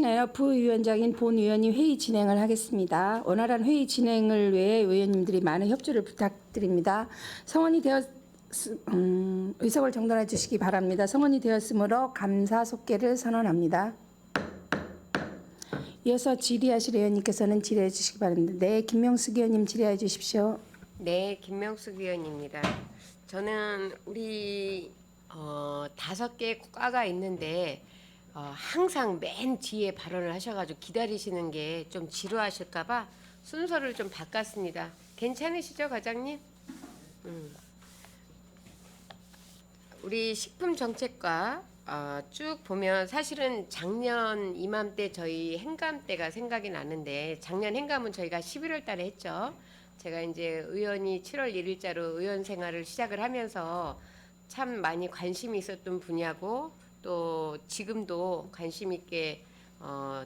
시민회의 부위원장인 본 의원이 회의 진행을 하겠습니다. 원활한 회의 진행을 위해 의원님들이 많은 협조를 부탁드립니다. 성원이 의석을 정돈해 주시기 바랍니다. 성원이 되었으므로 감사 속개를 선언합니다. 이어서 질의하실 의원님께서는 질의해 주시기 바랍니다. 네, 김명숙 의원님 질의해 주십시오. 네, 김명숙 의원입니다. 저는 우리 5개 과가 있는데 항상 맨 뒤에 발언을 하셔가지고 기다리시는 게 좀 지루하실까봐 순서를 좀 바꿨습니다. 괜찮으시죠, 과장님? 우리 식품정책과 쭉 보면 사실은 작년 이맘때 저희 행감 때가 생각이 나는데 작년 행감은 저희가 11월 달에 했죠. 제가 이제 의원이 7월 1일자로 의원 생활을 시작을 하면서 참 많이 관심이 있었던 분야고 또 지금도 관심 있게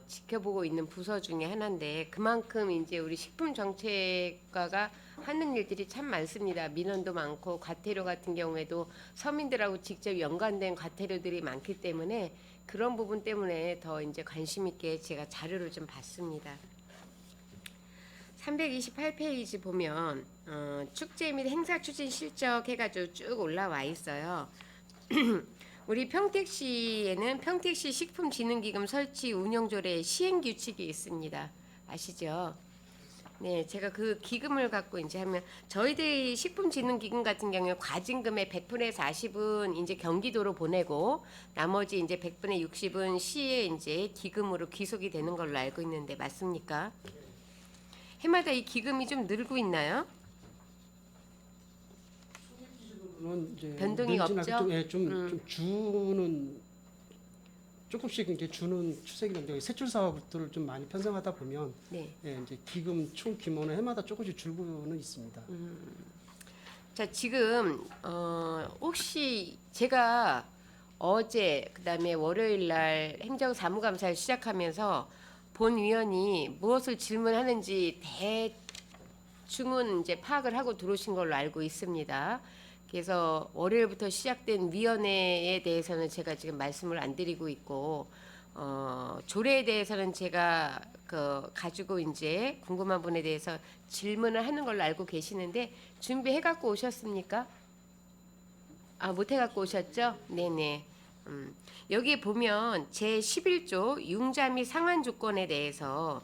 지켜보고 있는 부서 중에 하나인데 그만큼 이제 우리 식품정책과가 하는 일들이 참 많습니다. 민원도 많고 과태료 같은 경우에도 서민들하고 직접 연관된 과태료들이 많기 때문에 그런 부분 때문에 더 이제 관심 있게 제가 자료를 좀 봤습니다. 328페이지 보면 축제 및 행사 추진 실적 해가지고 쭉 올라와 있어요. 우리 평택시에는 평택시 식품진흥기금 설치 운영조례 시행규칙이 있습니다. 아시죠? 네, 제가 그 기금을 갖고 이제 하면 저희들이 식품진흥기금 같은 경우에 과징금의 100분의 40은 이제 경기도로 보내고 나머지 이제 100분의 60은 시에 이제 기금으로 귀속이 되는 걸로 알고 있는데 맞습니까? 해마다 이 기금이 좀 늘고 있나요? 는 이제 변동이 없죠? 좀 주는 조금씩 이제 주는 추세인데 세출 사업들을 좀 많이 편성하다 보면 네. 이제 기금 총 규모는 해마다 조금씩 줄고는 있습니다. 자, 지금 혹시 제가 어제 그다음에 월요일 날 행정사무감사를 시작하면서 본 위원이 무엇을 질문하는지 대충은 이제 파악을 하고 들어오신 걸로 알고 있습니다. 그래서 월요일부터 시작된 위원회에 대해서는 제가 지금 말씀을 안 드리고 있고 조례에 대해서는 제가 가지고 이제 궁금한 분에 대해서 질문을 하는 걸로 알고 계시는데 준비해 갖고 오셨습니까? 못 해 갖고 오셨죠? 네네. 여기에 보면 제 11조 융자 및 상환 조건에 대해서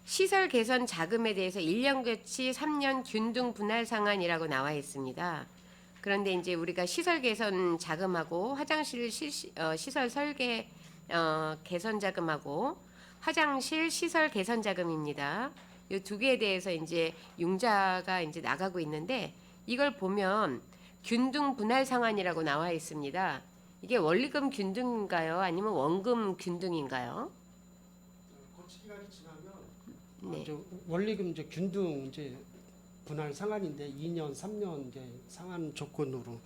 시설 개선 자금에 대해서 1년 교치 3년 균등 분할 상환이라고 나와 있습니다. 그런데 이제 우리가 시설 개선 자금하고 화장실 시설 설계 개선 자금하고 화장실 시설 개선 자금입니다. 이 두 개에 대해서 이제 융자가 이제 나가고 있는데 이걸 보면 균등 분할 상환이라고 나와 있습니다. 이게 원리금 균등인가요? 아니면 원금 균등인가요? 거치 기간이 지나면 네. 이제 원리금 이제 균등 이제 분할 상한인데 2년, 3년 이제 상한 조건으로.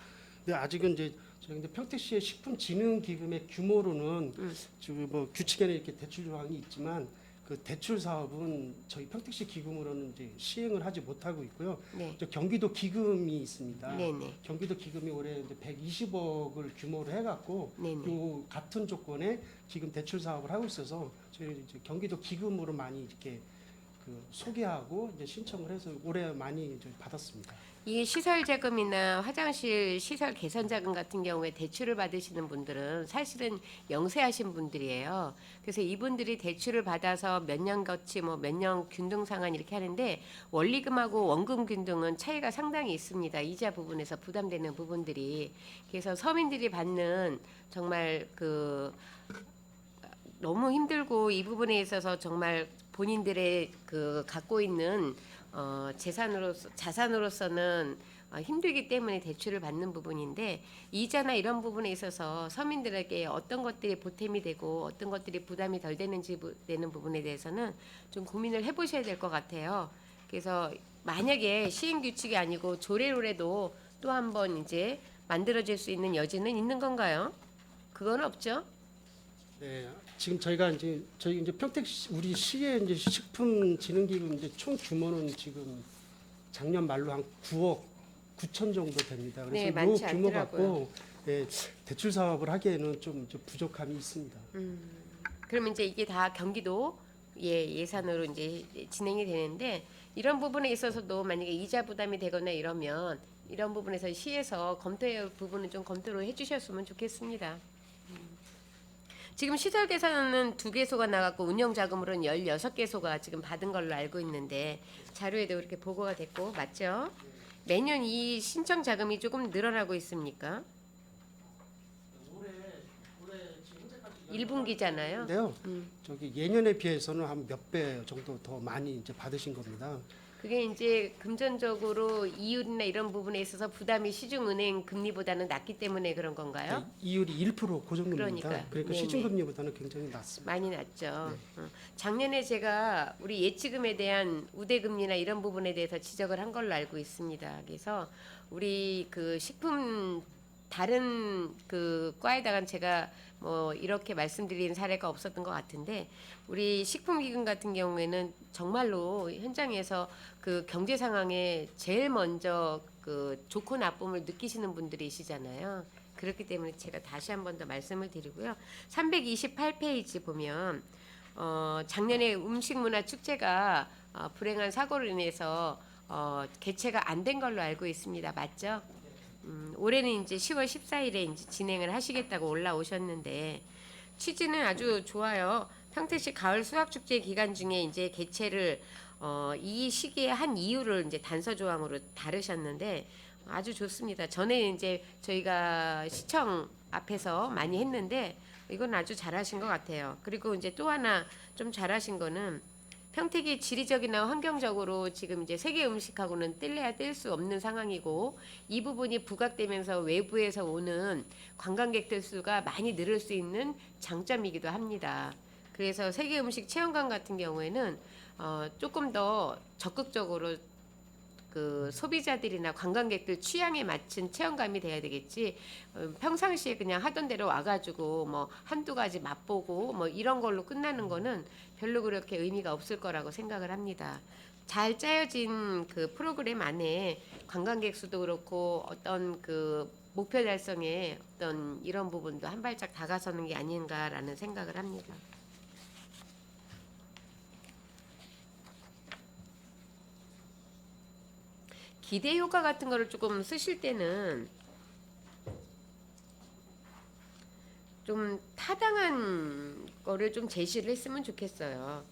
근데 아직은 이제 저희 근데 평택시의 식품진흥기금의 규모로는 지금 뭐 규칙에는 이렇게 대출 조항이 있지만 그 대출 사업은 저희 평택시 기금으로는 이제 시행을 하지 못하고 있고요. 네. 이제 경기도 기금이 있습니다. 네네. 경기도 기금이 올해 이제 120억을 규모로 해갖고 네네. 요 같은 조건에 기금 대출 사업을 하고 있어서 저희 이제 경기도 기금으로 많이 이렇게 소개하고 이제 신청을 해서 올해 많이 이제 받았습니다. 이 시설 자금이나 화장실 시설 개선 자금 같은 경우에 대출을 받으시는 분들은 사실은 영세하신 분들이에요. 그래서 이분들이 대출을 받아서 몇 년 거치 뭐 몇 년 균등 상환 이렇게 하는데 원리금하고 원금 균등은 차이가 상당히 있습니다. 이자 부분에서 부담되는 부분들이. 그래서 서민들이 받는 정말 너무 힘들고 이 부분에 있어서 정말 본인들의 갖고 있는 자산으로서는 힘들기 때문에 대출을 받는 부분인데 이자나 이런 부분에 있어서 서민들에게 어떤 것들이 보탬이 되고 어떤 것들이 부담이 덜 되는지 되는 부분에 대해서는 좀 고민을 해보셔야 될 것 같아요. 그래서 만약에 시행 규칙이 아니고 조례로라도 또 한번 이제 만들어질 수 있는 여지는 있는 건가요? 그건 없죠. 네, 지금 저희 이제 평택시 우리 시의 이제 식품진흥기금 이제 총 규모는 지금 작년 말로 한 9억 9천 정도 됩니다. 그래서 네, 요 많지 규모 않더라고요. 갖고 대출 사업을 하기에는 좀 부족함이 있습니다. 그러면 이제 이게 다 경기도 예산으로 이제 진행이 되는데 이런 부분에 있어서도 만약에 이자 부담이 되거나 이러면 이런 부분에서 시에서 검토할 부분은 좀 검토를 해주셨으면 좋겠습니다. 지금 시설 계산은 2개소가 나갔고 운영 자금으로는 16개소가 지금 받은 걸로 알고 있는데 자료에도 이렇게 보고가 됐고 맞죠? 매년 이 신청 자금이 조금 늘어나고 있습니까? 1분기잖아요. 근데요, 저기 예년에 비해서는 한 몇 배 정도 더 많이 이제 받으신 겁니다. 그게 이제 금전적으로 이율이나 이런 부분에 있어서 부담이 시중은행 금리보다는 낮기 때문에 그런 건가요? 네, 이율이 1% 고정금리입니다. 그러니까요. 그러니까 네네. 시중금리보다는 굉장히 낮습니다. 많이 낮죠. 작년에 제가 우리 예치금에 대한 우대금리나 이런 부분에 대해서 지적을 한 걸로 알고 있습니다. 그래서 우리 그 식품 다른 그 과에다가는 제가 뭐 이렇게 말씀드린 사례가 없었던 것 같은데 우리 식품기금 같은 경우에는 정말로 현장에서 그 경제 상황에 제일 먼저 그 좋고 나쁨을 느끼시는 분들이시잖아요. 그렇기 때문에 제가 다시 한 번 더 말씀을 드리고요. 328페이지 보면 작년에 음식문화 축제가 불행한 사고로 인해서 개최가 안 된 걸로 알고 있습니다. 맞죠? 올해는 이제 10월 14일에 이제 진행을 하시겠다고 올라오셨는데 취지는 아주 좋아요. 평택시 가을 수학축제 기간 중에 이제 개최를 이 시기에 한 이유를 이제 단서 조항으로 다루셨는데 아주 좋습니다. 전에 이제 저희가 시청 앞에서 많이 했는데 이건 아주 잘하신 것 같아요. 그리고 이제 또 하나 좀 잘하신 거는 평택이 지리적이나 환경적으로 지금 이제 세계 음식하고는 뗄래야 뗄 수 없는 상황이고 이 부분이 부각되면서 외부에서 오는 관광객들 수가 많이 늘을 수 있는 장점이기도 합니다. 그래서 세계 음식 체험관 같은 경우에는 조금 더 적극적으로 그 소비자들이나 관광객들 취향에 맞춘 체험감이 돼야 되겠지. 평상시에 그냥 하던 대로 와가지고 뭐 한두 가지 맛보고 뭐 이런 걸로 끝나는 거는 별로 그렇게 의미가 없을 거라고 생각을 합니다. 잘 짜여진 그 프로그램 안에 관광객 수도 그렇고 어떤 그 목표 달성에 어떤 이런 부분도 한 발짝 다가서는 게 아닌가라는 생각을 합니다. 기대 효과 같은 거를 조금 쓰실 때는 좀 타당한 거를 좀 제시를 했으면 좋겠어요.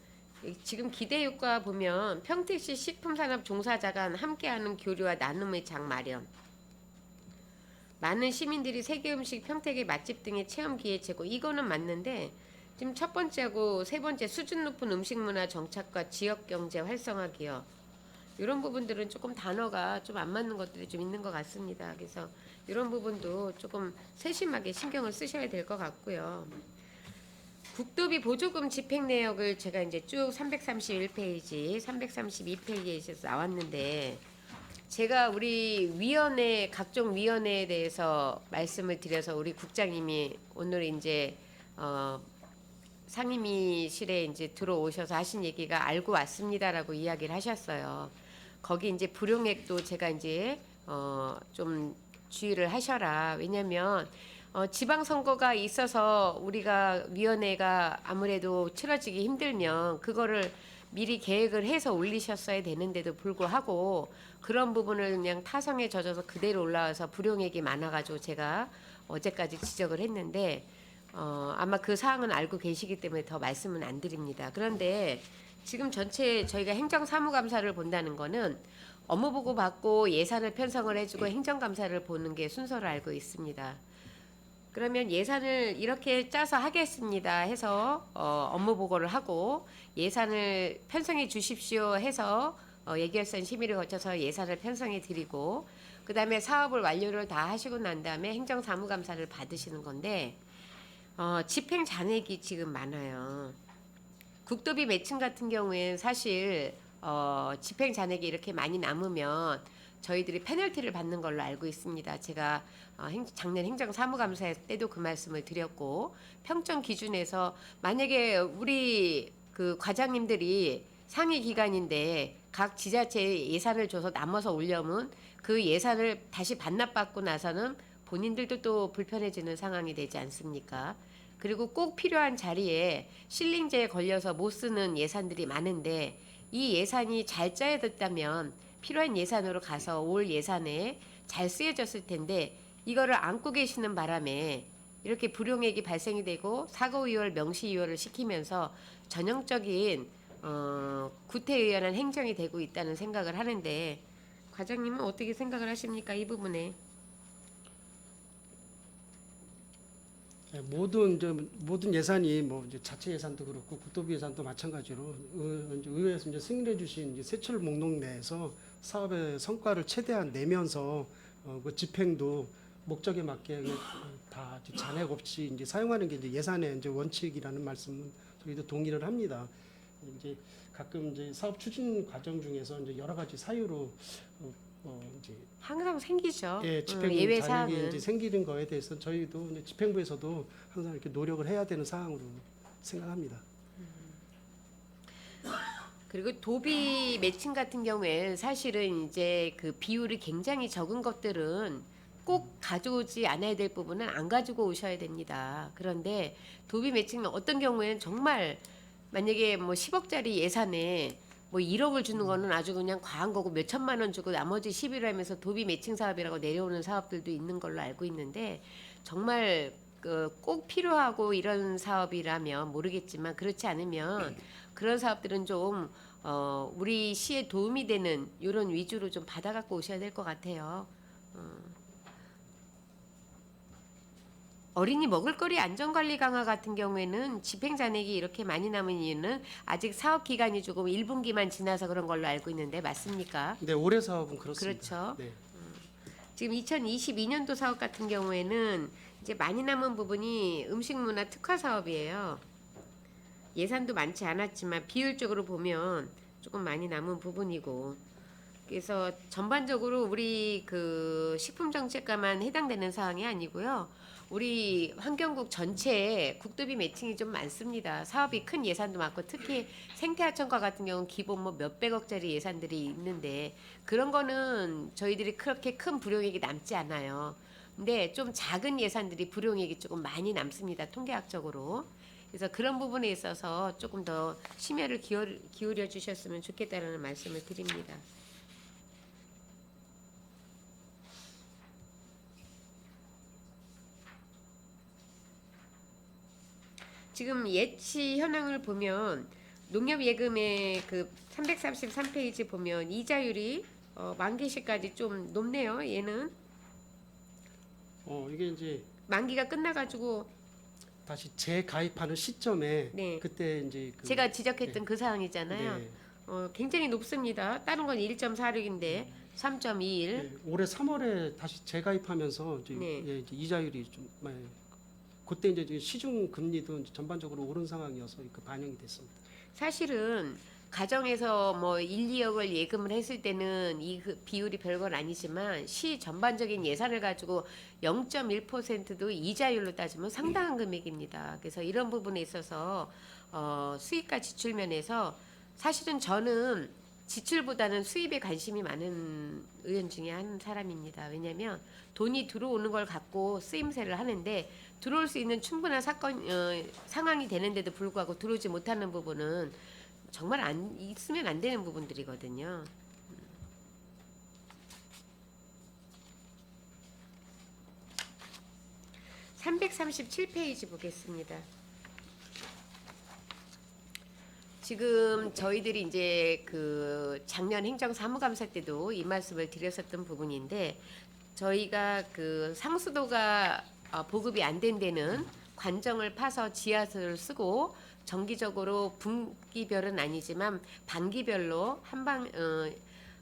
지금 기대 효과 보면 평택시 식품산업 종사자 간 함께하는 교류와 나눔의 장 마련, 많은 시민들이 세계 음식, 평택의 맛집 등의 체험 기회 제공, 이거는 맞는데 지금 첫 번째하고 세 번째 수준 높은 음식 문화 정착과 지역 경제 활성화 기업, 이런 부분들은 조금 단어가 좀 안 맞는 것들이 좀 있는 것 같습니다. 그래서 이런 부분도 조금 세심하게 신경을 쓰셔야 될 것 같고요. 국도비 보조금 집행 내역을 제가 이제 쭉 331페이지, 332페이지에서 나왔는데 제가 우리 위원회 각종 위원회에 대해서 말씀을 드려서 우리 국장님이 오늘 이제 상임위실에 이제 들어오셔서 하신 얘기가 알고 왔습니다라고 이야기를 하셨어요. 거기 이제 불용액도 제가 이제 좀 주의를 하셔라. 왜냐면 지방선거가 있어서 우리가 위원회가 아무래도 치러지기 힘들면 그거를 미리 계획을 해서 올리셨어야 되는데도 불구하고 그런 부분을 그냥 타성에 젖어서 그대로 올라와서 불용액이 많아가지고 제가 어제까지 지적을 했는데 아마 그 사항은 알고 계시기 때문에 더 말씀은 안 드립니다. 그런데 지금 전체 저희가 행정사무감사를 본다는 거는 업무보고 받고 예산을 편성을 해주고 행정감사를 보는 게 순서로 알고 있습니다. 그러면 예산을 이렇게 짜서 하겠습니다 해서 업무보고를 하고 예산을 편성해 주십시오 해서 예결선 심의를 거쳐서 예산을 편성해 드리고 그 다음에 사업을 완료를 다 하시고 난 다음에 행정사무감사를 받으시는 건데 집행 잔액이 지금 많아요. 국도비 매칭 같은 경우에는 사실 집행 잔액이 이렇게 많이 남으면 저희들이 페널티를 받는 걸로 알고 있습니다. 제가 작년 행정사무감사 때도 그 말씀을 드렸고 평점 기준에서 만약에 우리 그 과장님들이 상위 기관인데 각 지자체에 예산을 줘서 남아서 올려면 그 예산을 다시 반납받고 나서는 본인들도 또 불편해지는 상황이 되지 않습니까? 그리고 꼭 필요한 자리에 실링제에 걸려서 못 쓰는 예산들이 많은데 이 예산이 잘 짜여졌다면 필요한 예산으로 가서 올 예산에 잘 쓰여졌을 텐데 이거를 안고 계시는 바람에 이렇게 불용액이 발생이 되고 사고이월 명시이월을 시키면서 전형적인 구태의연한 행정이 되고 있다는 생각을 하는데 과장님은 어떻게 생각을 하십니까? 이 부분에. 예, 모든 예산이 뭐 이제 자체 예산도 그렇고 국토부 예산도 마찬가지로 이제 의회에서 이제 승인해 주신 이제 세출 목록 내에서 사업의 성과를 최대한 내면서 그 집행도 목적에 맞게 다 잔액 없이 이제 사용하는 게 이제 예산의 이제 원칙이라는 말씀은 저희도 동의를 합니다. 이제 가끔 이제 사업 추진 과정 중에서 이제 여러 가지 사유로 이제 항상 생기죠. 예, 집행 예외 잔액이 사항은. 이제 생기는 거에 대해서 저희도 이제 집행부에서도 항상 이렇게 노력을 해야 되는 사항으로 생각합니다. 그리고 도비 매칭 같은 경우에 사실은 이제 그 비율이 굉장히 적은 것들은 꼭 가져오지 않아야 될 부분은 안 가지고 오셔야 됩니다. 그런데 도비 매칭은 어떤 경우에는 정말 만약에 뭐 10억짜리 예산에 뭐 1억을 주는 거는 아주 그냥 과한 거고 몇 천만 원 주고 나머지 10일 하면서 도비 매칭 사업이라고 내려오는 사업들도 있는 걸로 알고 있는데 정말 꼭 필요하고 이런 사업이라면 모르겠지만 그렇지 않으면 그런 사업들은 좀 우리 시에 도움이 되는 이런 위주로 좀 받아갖고 오셔야 될 것 같아요. 어린이 먹을거리 안전관리 강화 같은 경우에는 집행잔액이 이렇게 많이 남은 이유는 아직 사업 기간이 조금 1분기만 지나서 그런 걸로 알고 있는데 맞습니까? 네, 올해 사업은 그렇습니다. 그렇죠. 네. 지금 2022년도 사업 같은 경우에는 이제 많이 남은 부분이 음식문화 특화 사업이에요. 예산도 많지 않았지만 비율적으로 보면 조금 많이 남은 부분이고 그래서 전반적으로 우리 그 식품정책과만 해당되는 사항이 아니고요. 우리 환경국 전체에 국도비 매칭이 좀 많습니다. 사업이 큰 예산도 많고 특히 생태하천과 같은 경우는 기본 뭐 몇백억짜리 예산들이 있는데 그런 거는 저희들이 그렇게 큰 불용액이 남지 않아요. 근데 좀 작은 예산들이 불용액이 조금 많이 남습니다. 통계학적으로. 그래서 그런 부분에 있어서 조금 더 심혈을 기울여 주셨으면 좋겠다라는 말씀을 드립니다. 지금 예치 현황을 보면 농협 예금의 그 333페이지 보면 이자율이 만기시까지 좀 높네요. 얘는 이게 이제 만기가 끝나가지고 다시 재가입하는 시점에 네. 그때 이제 제가 지적했던 그 사항이잖아요. 네. 굉장히 높습니다. 다른 건 1.46인데 3.21. 네, 올해 3월에 다시 재가입하면서 이제, 네. 예, 이제 이자율이 좀 그때 이제 시중 금리도 이제 전반적으로 오른 상황이어서 그 반영이 됐습니다. 사실은 가정에서 뭐 1, 2억을 예금을 했을 때는 이 비율이 별건 아니지만 시 전반적인 예산을 가지고 0.1%도 이자율로 따지면 상당한 금액입니다. 그래서 이런 부분에 있어서 수입과 지출 면에서 사실은 저는 지출보다는 수입에 관심이 많은 의원 중에 한 사람입니다. 왜냐하면 돈이 들어오는 걸 갖고 쓰임새를 하는데 들어올 수 있는 충분한 상황이 되는데도 불구하고 들어오지 못하는 부분은 정말 있으면 안 되는 부분들이거든요. 337페이지 보겠습니다. 지금 저희들이 이제 그 작년 행정사무감사 때도 이 말씀을 드렸었던 부분인데 저희가 그 상수도가 보급이 안 된 데는 관정을 파서 지하수를 쓰고 정기적으로 분기별은 아니지만 반기별로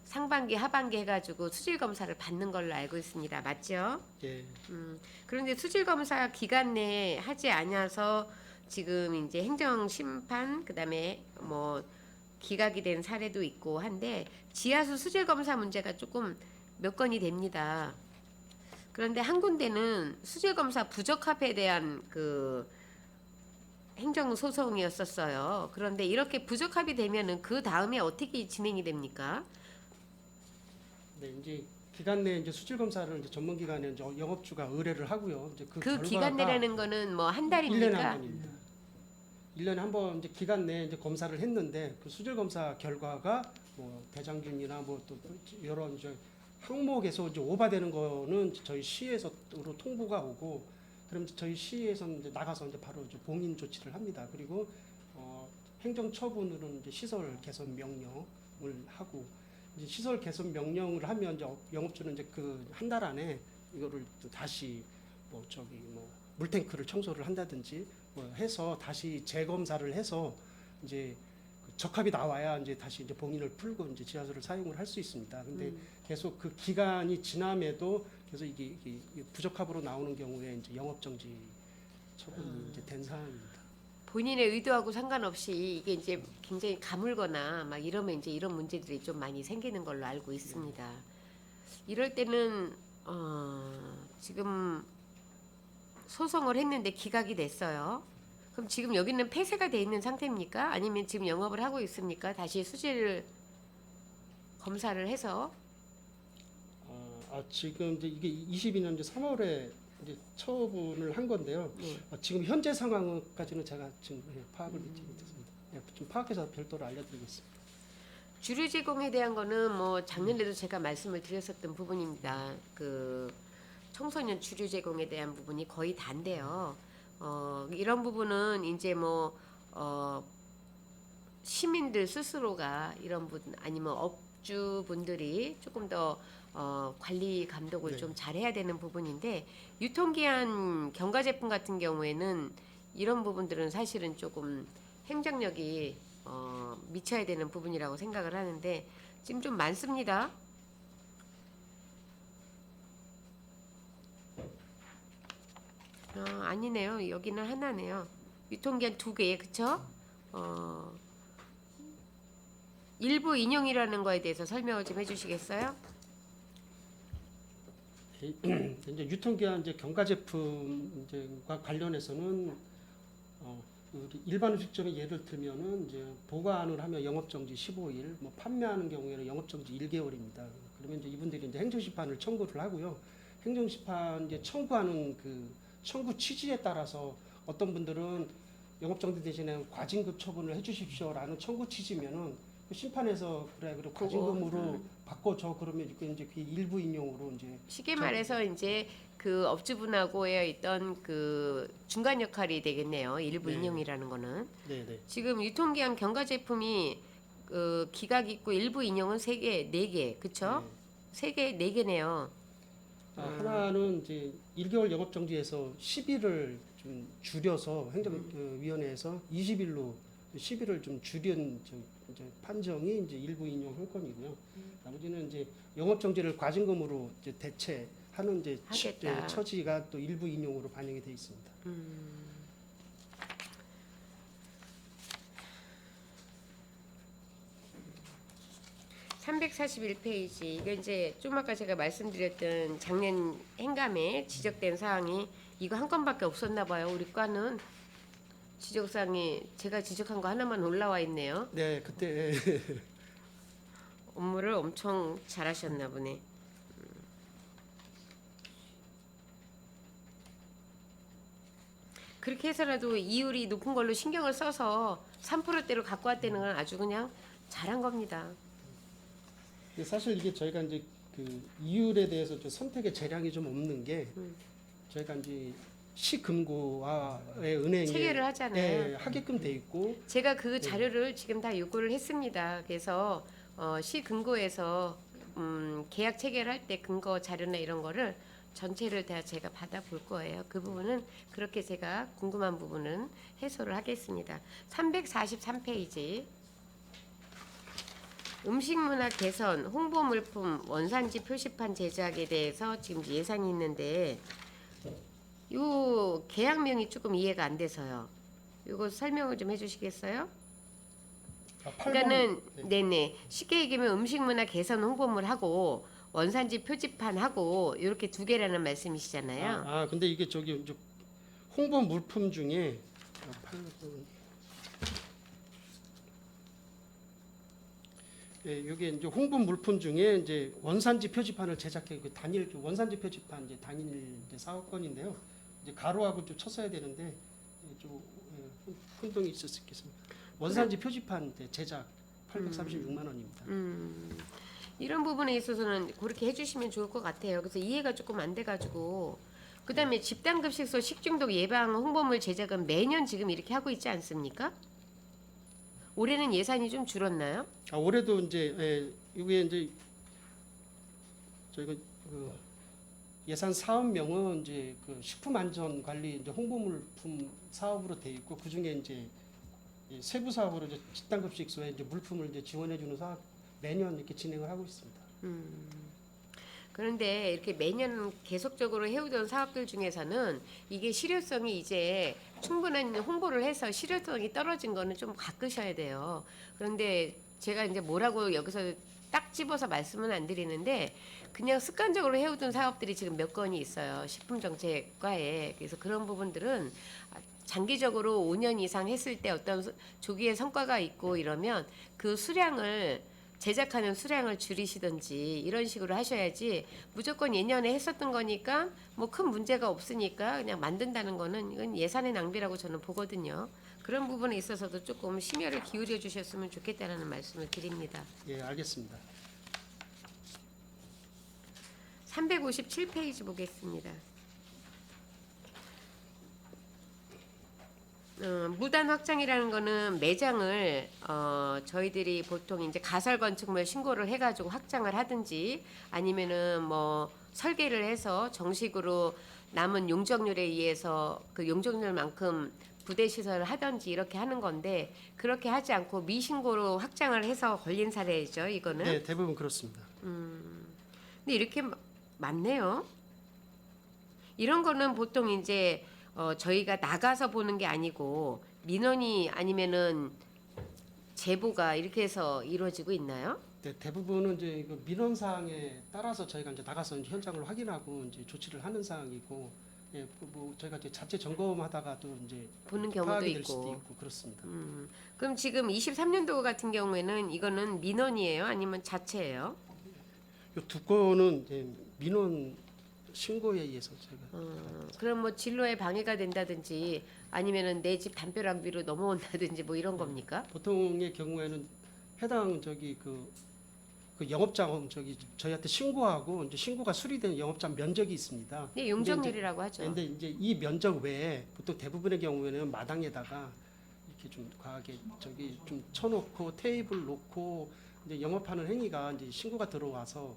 상반기 하반기 해가지고 수질 검사를 받는 걸로 알고 있습니다. 맞죠? 예. 그런데 수질 검사 기간 내에 하지 않아서 지금 이제 행정 심판 그다음에 뭐 기각이 된 사례도 있고 한데 지하수 수질 검사 문제가 조금 몇 건이 됩니다. 그런데 한 군데는 수질 검사 부적합에 대한 그 행정 소송이었었어요. 그런데 이렇게 부적합이 되면은 그 다음에 어떻게 진행이 됩니까? 네, 이제 기간 내에 이제 수질 검사를 이제 전문 기관에 이제 영업주가 의뢰를 하고요. 이제 그 그 결과가 기간 내라는 거는 뭐 한 1년에 달입니까? 한 번입니다. 1년에 한 번 이제 기간 내에 이제 검사를 했는데 그 수질 검사 결과가 뭐 대장균이나 뭐 또 여러 이제 항목에서 이제 오바되는 거는 저희 시에서로 통보가 오고 그럼 이제 저희 시에서 이제 나가서 이제 바로 이제 봉인 조치를 합니다. 그리고 행정 처분으로는 이제 시설 개선 명령을 하고 이제 시설 개선 명령을 하면 이제 영업주는 이제 그 한 달 안에 이거를 또 다시 뭐 저기 뭐 물탱크를 청소를 한다든지 뭐 해서 다시 재검사를 해서 이제 그 적합이 나와야 이제 다시 이제 봉인을 풀고 이제 지하수를 사용을 할 수 있습니다. 근데 계속 그 기간이 지남에도 계속 이게 부적합으로 나오는 경우에 이제 영업 정지 처분이 이제 된 상황입니다. 본인의 의도하고 상관없이 이게 이제 굉장히 가물거나 막 이러면 이제 이런 문제들이 좀 많이 생기는 걸로 알고 있습니다. 이럴 때는 지금 소송을 했는데 기각이 됐어요. 그럼 지금 여기는 폐쇄가 돼 있는 상태입니까? 아니면 지금 영업을 하고 있습니까? 다시 수질 검사를 해서 지금 이제 이게 22년 이제 3월에 이제 처분을 한 건데요. 네. 지금 현재 상황까지는 제가 지금 파악을 못했습니다. 좀 파악해서 별도로 알려드리겠습니다. 주류 제공에 대한 거는 뭐 작년에도 제가 말씀을 드렸었던 부분입니다. 그 청소년 주류 제공에 대한 부분이 거의 다인데요. 이런 부분은 이제 뭐 시민들 스스로가 이런 부분 아니면 업주분들이 조금 더 관리 감독을 네. 좀 잘해야 되는 부분인데 유통기한 경과 제품 같은 경우에는 이런 부분들은 사실은 조금 행정력이 미쳐야 되는 부분이라고 생각을 하는데 지금 좀 많습니다. 아니네요. 여기는 하나네요. 유통기한 2개, 그쵸? 일부 인용이라는 거에 대해서 설명을 좀 해주시겠어요? 이제 유통기한 이제 경과 제품 이제과 관련해서는 우리 일반 음식점의 예를 들면은 이제 보관을 하면 영업 정지 15일, 뭐 판매하는 경우에는 영업 정지 1개월입니다. 그러면 이제 이분들이 이제 행정 심판을 청구를 하고요. 행정 심판 이제 청구하는 그 청구 취지에 따라서 어떤 분들은 영업 정지 대신에 과징금 처분을 해주십시오라는 청구 취지면은 그 심판에서 그래 과징금으로 바꿔줘 그러면 이제 그 일부 인용으로 이제 쉽게 말해서 이제 그 업주분하고의 있던 그 중간 역할이 되겠네요. 일부 네. 인용이라는 거는. 네네. 지금 유통기한 경과 제품이 그 기각 있고 일부 인용은 3개, 4개, 그쵸? 3개, 4개네요. 하나는 이제 1개월 영업 정지에서 10일을 좀 줄여서 행정위원회에서 20일로 10일을 좀 줄인 이제 판정이 이제 일부 인용한 건이고요. 나머지는 이제 영업 정지를 과징금으로 이제 대체하는 이제 하겠다. 처지가 또 일부 인용으로 반영이 돼 있습니다. 341페이지 이게 이제 좀 아까 제가 말씀드렸던 작년 행감에 지적된 사항이 이거 한 건밖에 없었나 봐요. 우리 과는 지적사항이 제가 지적한 거 하나만 올라와 있네요. 네, 그때 업무를 엄청 잘하셨나 보네. 그렇게 해서라도 이율이 높은 걸로 신경을 써서 3%대로 갖고 왔다는 건 아주 그냥 잘한 겁니다. 근데 사실 이게 저희가 이제 그 이율에 대해서 좀 선택의 재량이 좀 없는 게 저희가 이제 시금고와의 은행에 체계를 하잖아요. 네, 하게끔 돼 있고 제가 그 자료를 지금 다 요구를 했습니다. 그래서 시금고에서 계약 체결할 때 근거 자료나 이런 거를 전체를 다 제가 받아볼 거예요. 그 부분은 그렇게 제가 궁금한 부분은 해소를 하겠습니다. 343페이지 음식문화 개선, 홍보 물품, 원산지 표시판 제작에 대해서 지금 예산이 있는데 요 계약명이 조금 이해가 안 돼서요. 요거 설명을 좀 해주시겠어요? 그러니까는 네네 쉽게 얘기하면 음식문화 개선 홍보물 하고 원산지 표지판 하고 이렇게 2개라는 말씀이시잖아요. 근데 이게 저기 이제 홍보 물품 중에 8번 예, 이게 이제 홍보 물품 중에 이제 원산지 표지판을 제작해 그 단일 그 원산지 표지판 이제 단일 이제 사업건인데요. 이제 가로하고 좀 쳤어야 되는데 좀 혼동이 있을 수 있겠습니다. 원산지 표지판 이제 제작 836만 원입니다. 이런 부분에 있어서는 그렇게 해주시면 좋을 것 같아요. 그래서 이해가 조금 안 돼가지고 그다음에 집단급식소 식중독 예방 홍보물 제작은 매년 지금 이렇게 하고 있지 않습니까? 올해는 예산이 좀 줄었나요? 올해도 이제 이게 이제 저희가 그 예산 사업명은 이제 그 식품 안전 관리 이제 홍보물품 사업으로 돼 있고 그 중에 이제 세부 사업으로 이제 집단급식소에 이제 물품을 이제 지원해주는 사업 매년 이렇게 진행을 하고 있습니다. 그런데 이렇게 매년 계속적으로 해오던 사업들 중에서는 이게 실효성이 이제 충분한 홍보를 해서 실효성이 떨어진 거는 좀 바꾸셔야 돼요. 그런데 제가 이제 뭐라고 여기서 딱 집어서 말씀은 안 드리는데 그냥 습관적으로 해오던 사업들이 지금 몇 건이 있어요. 식품정책과에. 그래서 그런 부분들은 장기적으로 5년 이상 했을 때 어떤 조기의 성과가 있고 이러면 그 수량을 제작하는 수량을 줄이시든지 이런 식으로 하셔야지 무조건 예년에 했었던 거니까 뭐 큰 문제가 없으니까 그냥 만든다는 거는 이건 예산의 낭비라고 저는 보거든요. 그런 부분에 있어서도 조금 심혈을 기울여 주셨으면 좋겠다는 말씀을 드립니다. 예, 알겠습니다. 357페이지 보겠습니다. 무단 확장이라는 거는 매장을 저희들이 보통 이제 가설 건축물 신고를 해가지고 확장을 하든지 아니면은 뭐 설계를 해서 정식으로 남은 용적률에 의해서 그 용적률만큼 부대 시설을 하든지 이렇게 하는 건데 그렇게 하지 않고 미신고로 확장을 해서 걸린 사례죠. 이거는. 네, 대부분 그렇습니다. 근데 이렇게 많네요. 이런 거는 보통 이제 저희가 나가서 보는 게 아니고 민원이 아니면은 제보가 이렇게 해서 이루어지고 있나요? 네, 대부분은 이제 그 민원 사항에 따라서 저희가 이제 나가서 이제 현장을 확인하고 이제 조치를 하는 사항이고, 예, 뭐 저희가 이제 자체 점검하다가도 이제 보는 경우도 파악이 될 수도 있고. 있고 그렇습니다. 그럼 지금 23년도 같은 경우에는 이거는 민원이에요? 아니면 자체예요? 이 두 건은 이제 민원 신고에 의해서 제가 그럼 뭐 진로에 방해가 된다든지 아니면은 내 집 담벼락 위로 넘어온다든지 뭐 이런 겁니까? 보통의 경우에는 해당 그 영업장 저희한테 신고하고 이제 신고가 수리된 영업장 면적이 있습니다. 네, 용적률이라고 하죠. 근데 이제 이 면적 외에 보통 대부분의 경우에는 마당에다가 이렇게 좀 과하게 좀 쳐놓고 테이블 놓고 이제 영업하는 행위가 이제 신고가 들어와서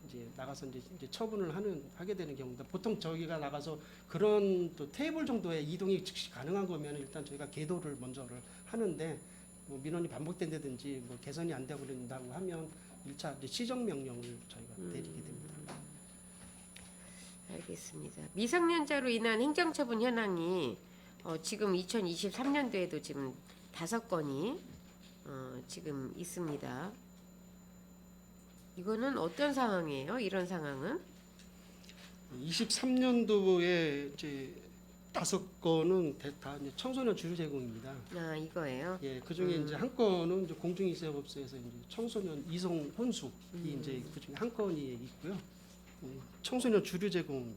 이제 나가서 이제 처분을 하게 되는 경우입니다. 보통 저희가 나가서 그런 또 테이블 정도의 이동이 즉시 가능한 거면 일단 저희가 계도를 먼저를 하는데 뭐 민원이 반복된다든지 뭐 개선이 안 되고 그런다고 하면 1차 이제 시정 명령을 저희가 내리게 됩니다. 알겠습니다. 미성년자로 인한 행정처분 현황이 지금 2023년도에도 지금 5건이 지금 있습니다. 이거는 어떤 상황이에요? 이런 상황은? 23년도에 이제 5건은 다 이제 청소년 주류 제공입니다. 아, 이거예요. 예, 그 중에 이제 한 건은 이제 공중이사업소에서 이제 청소년 이송 혼숙이 이제 그 중에 한 건이 있고요. 청소년 주류 제공.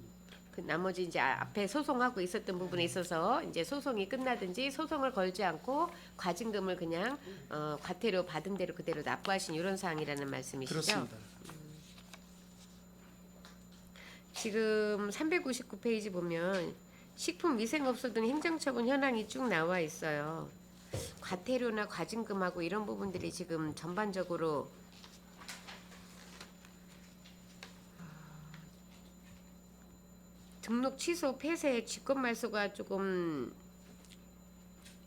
그 나머지 이제 앞에 소송하고 있었던 부분에 있어서 이제 소송이 끝나든지 소송을 걸지 않고 과징금을 그냥 과태료 받은 대로 그대로 납부하신 이런 사항이라는 말씀이시죠? 그렇습니다. 지금 359페이지 보면 식품위생업소 등 행정처분 현황이 쭉 나와 있어요. 과태료나 과징금하고 이런 부분들이 지금 전반적으로 등록 취소, 폐쇄, 직권말소가 조금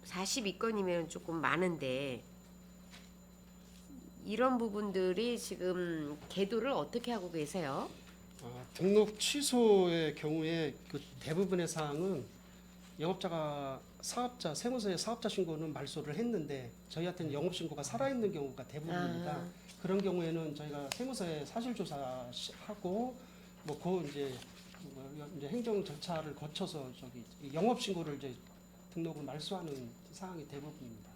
42건이면 조금 많은데 이런 부분들이 지금 계도를 어떻게 하고 계세요? 등록 취소의 경우에 그 대부분의 사항은 영업자가 세무서에 사업자 신고는 말소를 했는데 저희한테는 영업 신고가 살아있는 경우가 대부분입니다. 그런 경우에는 저희가 세무서에 사실조사하고 이제 행정 절차를 거쳐서 영업 신고를 이제 등록을 말소하는 사항이 대부분입니다.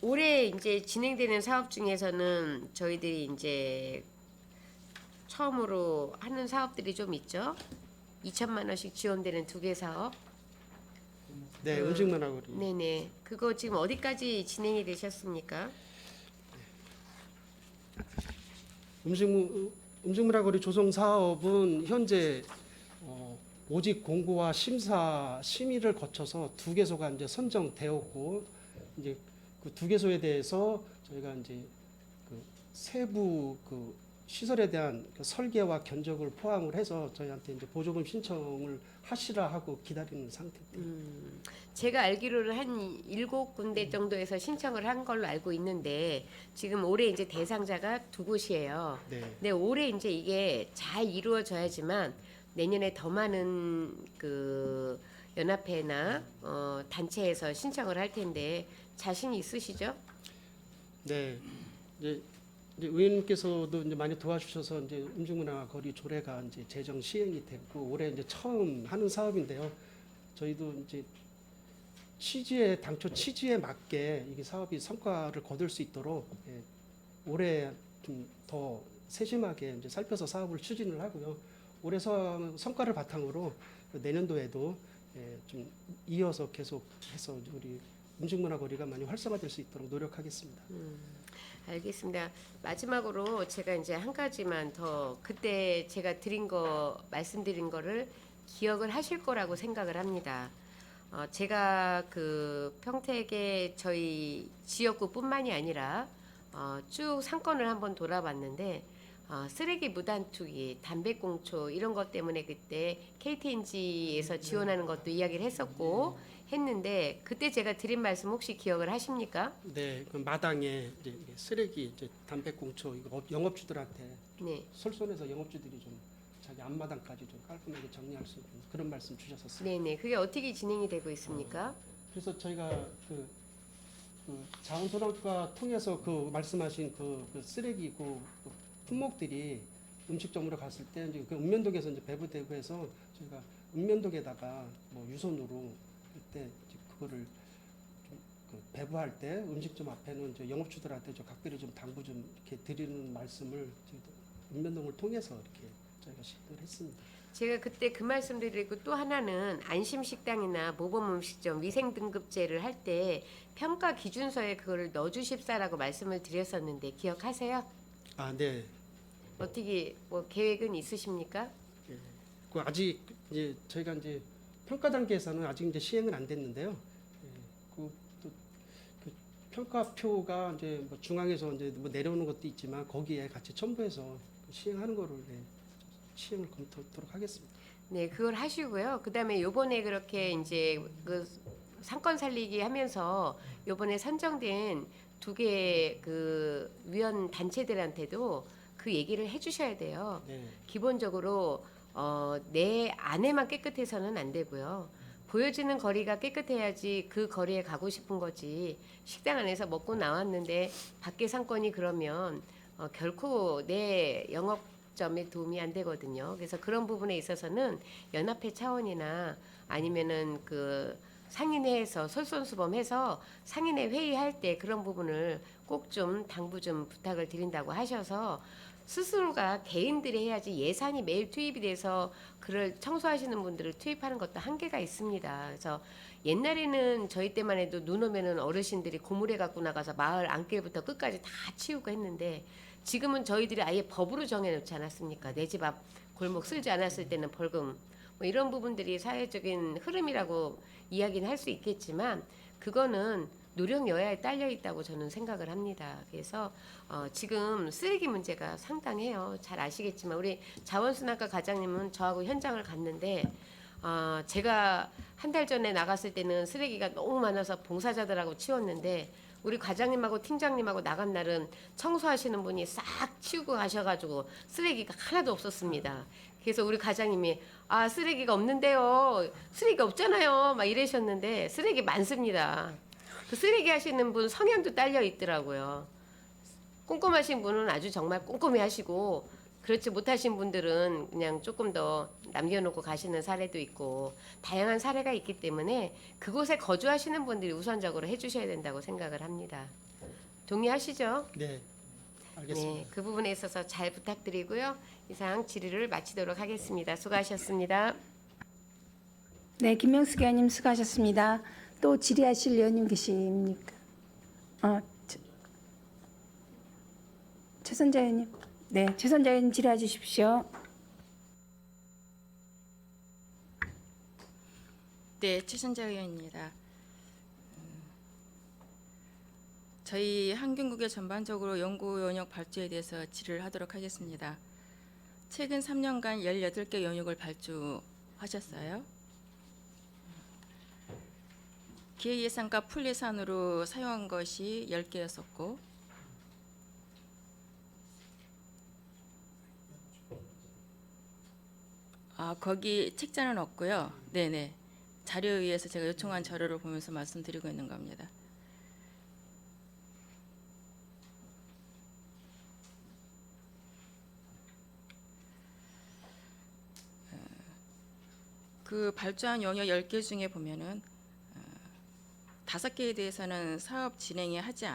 올해 이제 진행되는 사업 중에서는 저희들이 이제 처음으로 하는 사업들이 좀 있죠. 2천만 원씩 지원되는 2개 사업. 네, 음식문화거리. 네네. 그거 지금 어디까지 진행이 되셨습니까? 음식문화거리 조성 사업은 현재 모집 공고와 심사 심의를 거쳐서 2개소가 이제 선정되었고 이제 그 2개소에 대해서 저희가 이제 그 세부 그 시설에 대한 그 설계와 견적을 포함을 해서 저희한테 이제 보조금 신청을 하시라 하고 기다리는 상태입니다. 제가 알기로는 한 7군데 정도에서 신청을 한 걸로 알고 있는데 지금 올해 이제 대상자가 2곳이에요. 네. 네, 올해 이제 이게 잘 이루어져야지만 내년에 더 많은 그 연합회나 단체에서 신청을 할 텐데 자신 있으시죠? 네. 이제 의원님께서도 이제 많이 도와주셔서 이제 음식문화거리 조례가 이제 제정 시행이 됐고 올해 이제 처음 하는 사업인데요. 저희도 이제 당초 취지에 맞게 이게 사업이 성과를 거둘 수 있도록 올해 좀 더 세심하게 이제 살펴서 사업을 추진을 하고요. 올해 성과를 바탕으로 내년도에도 좀 이어서 계속해서 우리 음식문화거리가 많이 활성화될 수 있도록 노력하겠습니다. 알겠습니다. 마지막으로 제가 이제 한 가지만 더 그때 제가 말씀드린 거를 기억을 하실 거라고 생각을 합니다. 제가 그 평택의 저희 지역구뿐만이 아니라 쭉 상권을 한번 돌아봤는데 쓰레기 무단 투기, 담배꽁초 이런 것 때문에 그때 KTNG에서 지원하는 것도 이야기를 했는데 그때 제가 드린 말씀 혹시 기억을 하십니까? 네, 그 마당에 이제 이게 쓰레기, 이제 담배꽁초 이거 영업주들한테 네. 솔선해서 영업주들이 좀 자기 앞마당까지 좀 깔끔하게 정리할 수 있는 그런 말씀 주셨었어요. 네네. 그게 어떻게 진행이 되고 있습니까? 그래서 저희가 그 자원순환과 통해서 그 말씀하신 그 쓰레기 그 품목들이 음식점으로 갔을 때 이제 그 읍면동에서 이제 배부되고 해서 저희가 읍면동에다가 뭐 유선으로 그때 이제 그거를 그 배부할 때 음식점 앞에는 이제 영업주들한테 좀 각별히 좀 당부 좀 이렇게 드리는 말씀을 저희도 읍면동을 통해서 이렇게 저희가 시행을 했습니다. 제가 그때 그 말씀드리고 또 하나는 안심식당이나 모범음식점 위생등급제를 할 때 평가 기준서에 그거를 넣어주십사라고 말씀을 드렸었는데 기억하세요? 아, 네. 어떻게 뭐 계획은 있으십니까? 그 아직 이제 저희가 이제 평가 단계에서는 아직 이제 시행은 안 됐는데요. 그 평가표가 이제 뭐 중앙에서 이제 뭐 내려오는 것도 있지만 거기에 같이 첨부해서 시행하는 거를 시행을 검토하도록 하겠습니다. 네, 그걸 하시고요. 그다음에 요번에 그렇게 이제 그 상권 살리기 하면서 요번에 선정된 2개 그 위원 단체들한테도 그 얘기를 해주셔야 돼요. 네. 기본적으로 내 안에만 깨끗해서는 안 되고요. 보여지는 거리가 깨끗해야지 그 거리에 가고 싶은 거지. 식당 안에서 먹고 나왔는데 밖에 상권이 그러면 결코 내 영업점에 도움이 안 되거든요. 그래서 그런 부분에 있어서는 연합회 차원이나 아니면은 그 상인회에서 솔선수범해서 상인회 회의할 때 그런 부분을 꼭 좀 당부 좀 부탁을 드린다고 하셔서 스스로가 개인들이 해야지 예산이 매일 투입이 돼서 그를 청소하시는 분들을 투입하는 것도 한계가 있습니다. 그래서 옛날에는 저희 때만 해도 눈 오면은 어르신들이 고무래 갖고 나가서 마을 안길부터 끝까지 다 치우고 했는데 지금은 저희들이 아예 법으로 정해놓지 않았습니까? 내 집 앞 골목 쓸지 않았을 때는 벌금 뭐 이런 부분들이 사회적인 흐름이라고 이야기는 할 수 있겠지만 그거는 노령 여야에 딸려 있다고 저는 생각을 합니다. 그래서 지금 쓰레기 문제가 상당해요. 잘 아시겠지만 우리 자원순환과 과장님은 저하고 현장을 갔는데 제가 한 달 전에 나갔을 때는 쓰레기가 너무 많아서 봉사자들하고 치웠는데 우리 과장님하고 팀장님하고 나간 날은 청소하시는 분이 싹 치우고 가셔가지고 쓰레기가 하나도 없었습니다. 그래서 우리 과장님이 쓰레기가 없는데요. 쓰레기 없잖아요. 막 이러셨는데 쓰레기 많습니다. 그 쓰레기 하시는 분 성향도 딸려 있더라고요. 꼼꼼하신 분은 아주 정말 꼼꼼히 하시고 그렇지 못하신 분들은 그냥 조금 더 남겨놓고 가시는 사례도 있고 다양한 사례가 있기 때문에 그곳에 거주하시는 분들이 우선적으로 해주셔야 된다고 생각을 합니다. 동의하시죠? 네, 알겠습니다. 네, 그 부분에 있어서 잘 부탁드리고요. 이상 질의를 마치도록 하겠습니다. 수고하셨습니다. 네, 김명숙 의원님 수고하셨습니다. 또 질의하실 의원님 계십니까? 최선자 의원님. 네, 최선자 의원님 질의해 주십시오. 네, 최선자 의원입니다. 저희 한경국의 전반적으로 연구 연역 발주에 대해서 질의를 하도록 하겠습니다. 최근 3년간 18개 연역을 발주하셨어요. 기획예산과 풀예산으로 사용한 것이 10개였었고 거기 책자는 없고요. 네네. 자료에 의해서 제가 요청한 자료를 보면서 말씀드리고 있는 겁니다. 그 발주한 영역 10개 중에 보면은 5개에 대해서는 사업 진행에 하지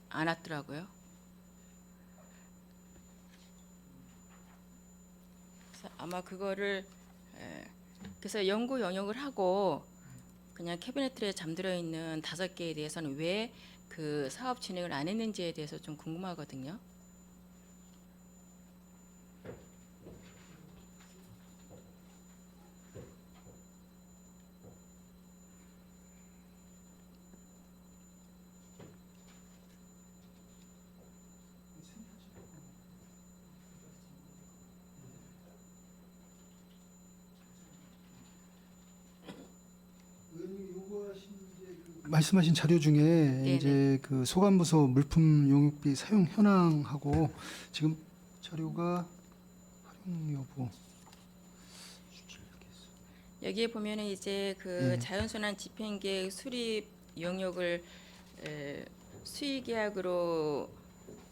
않았더라고요. 그래서 아마 그거를 그래서 연구 영역을 하고 그냥 캐비넷 틀에 잠들어 있는 5개에 대해서는 왜 그 사업 진행을 안 했는지에 대해서 좀 궁금하거든요. 말씀하신 자료 중에 네네. 이제 그 소관부서 물품 용역비 사용 현황하고 지금 자료가 활용 여부 여기에 보면은 이제 그 네. 자연순환 집행계획 수립 영역을 수의계약으로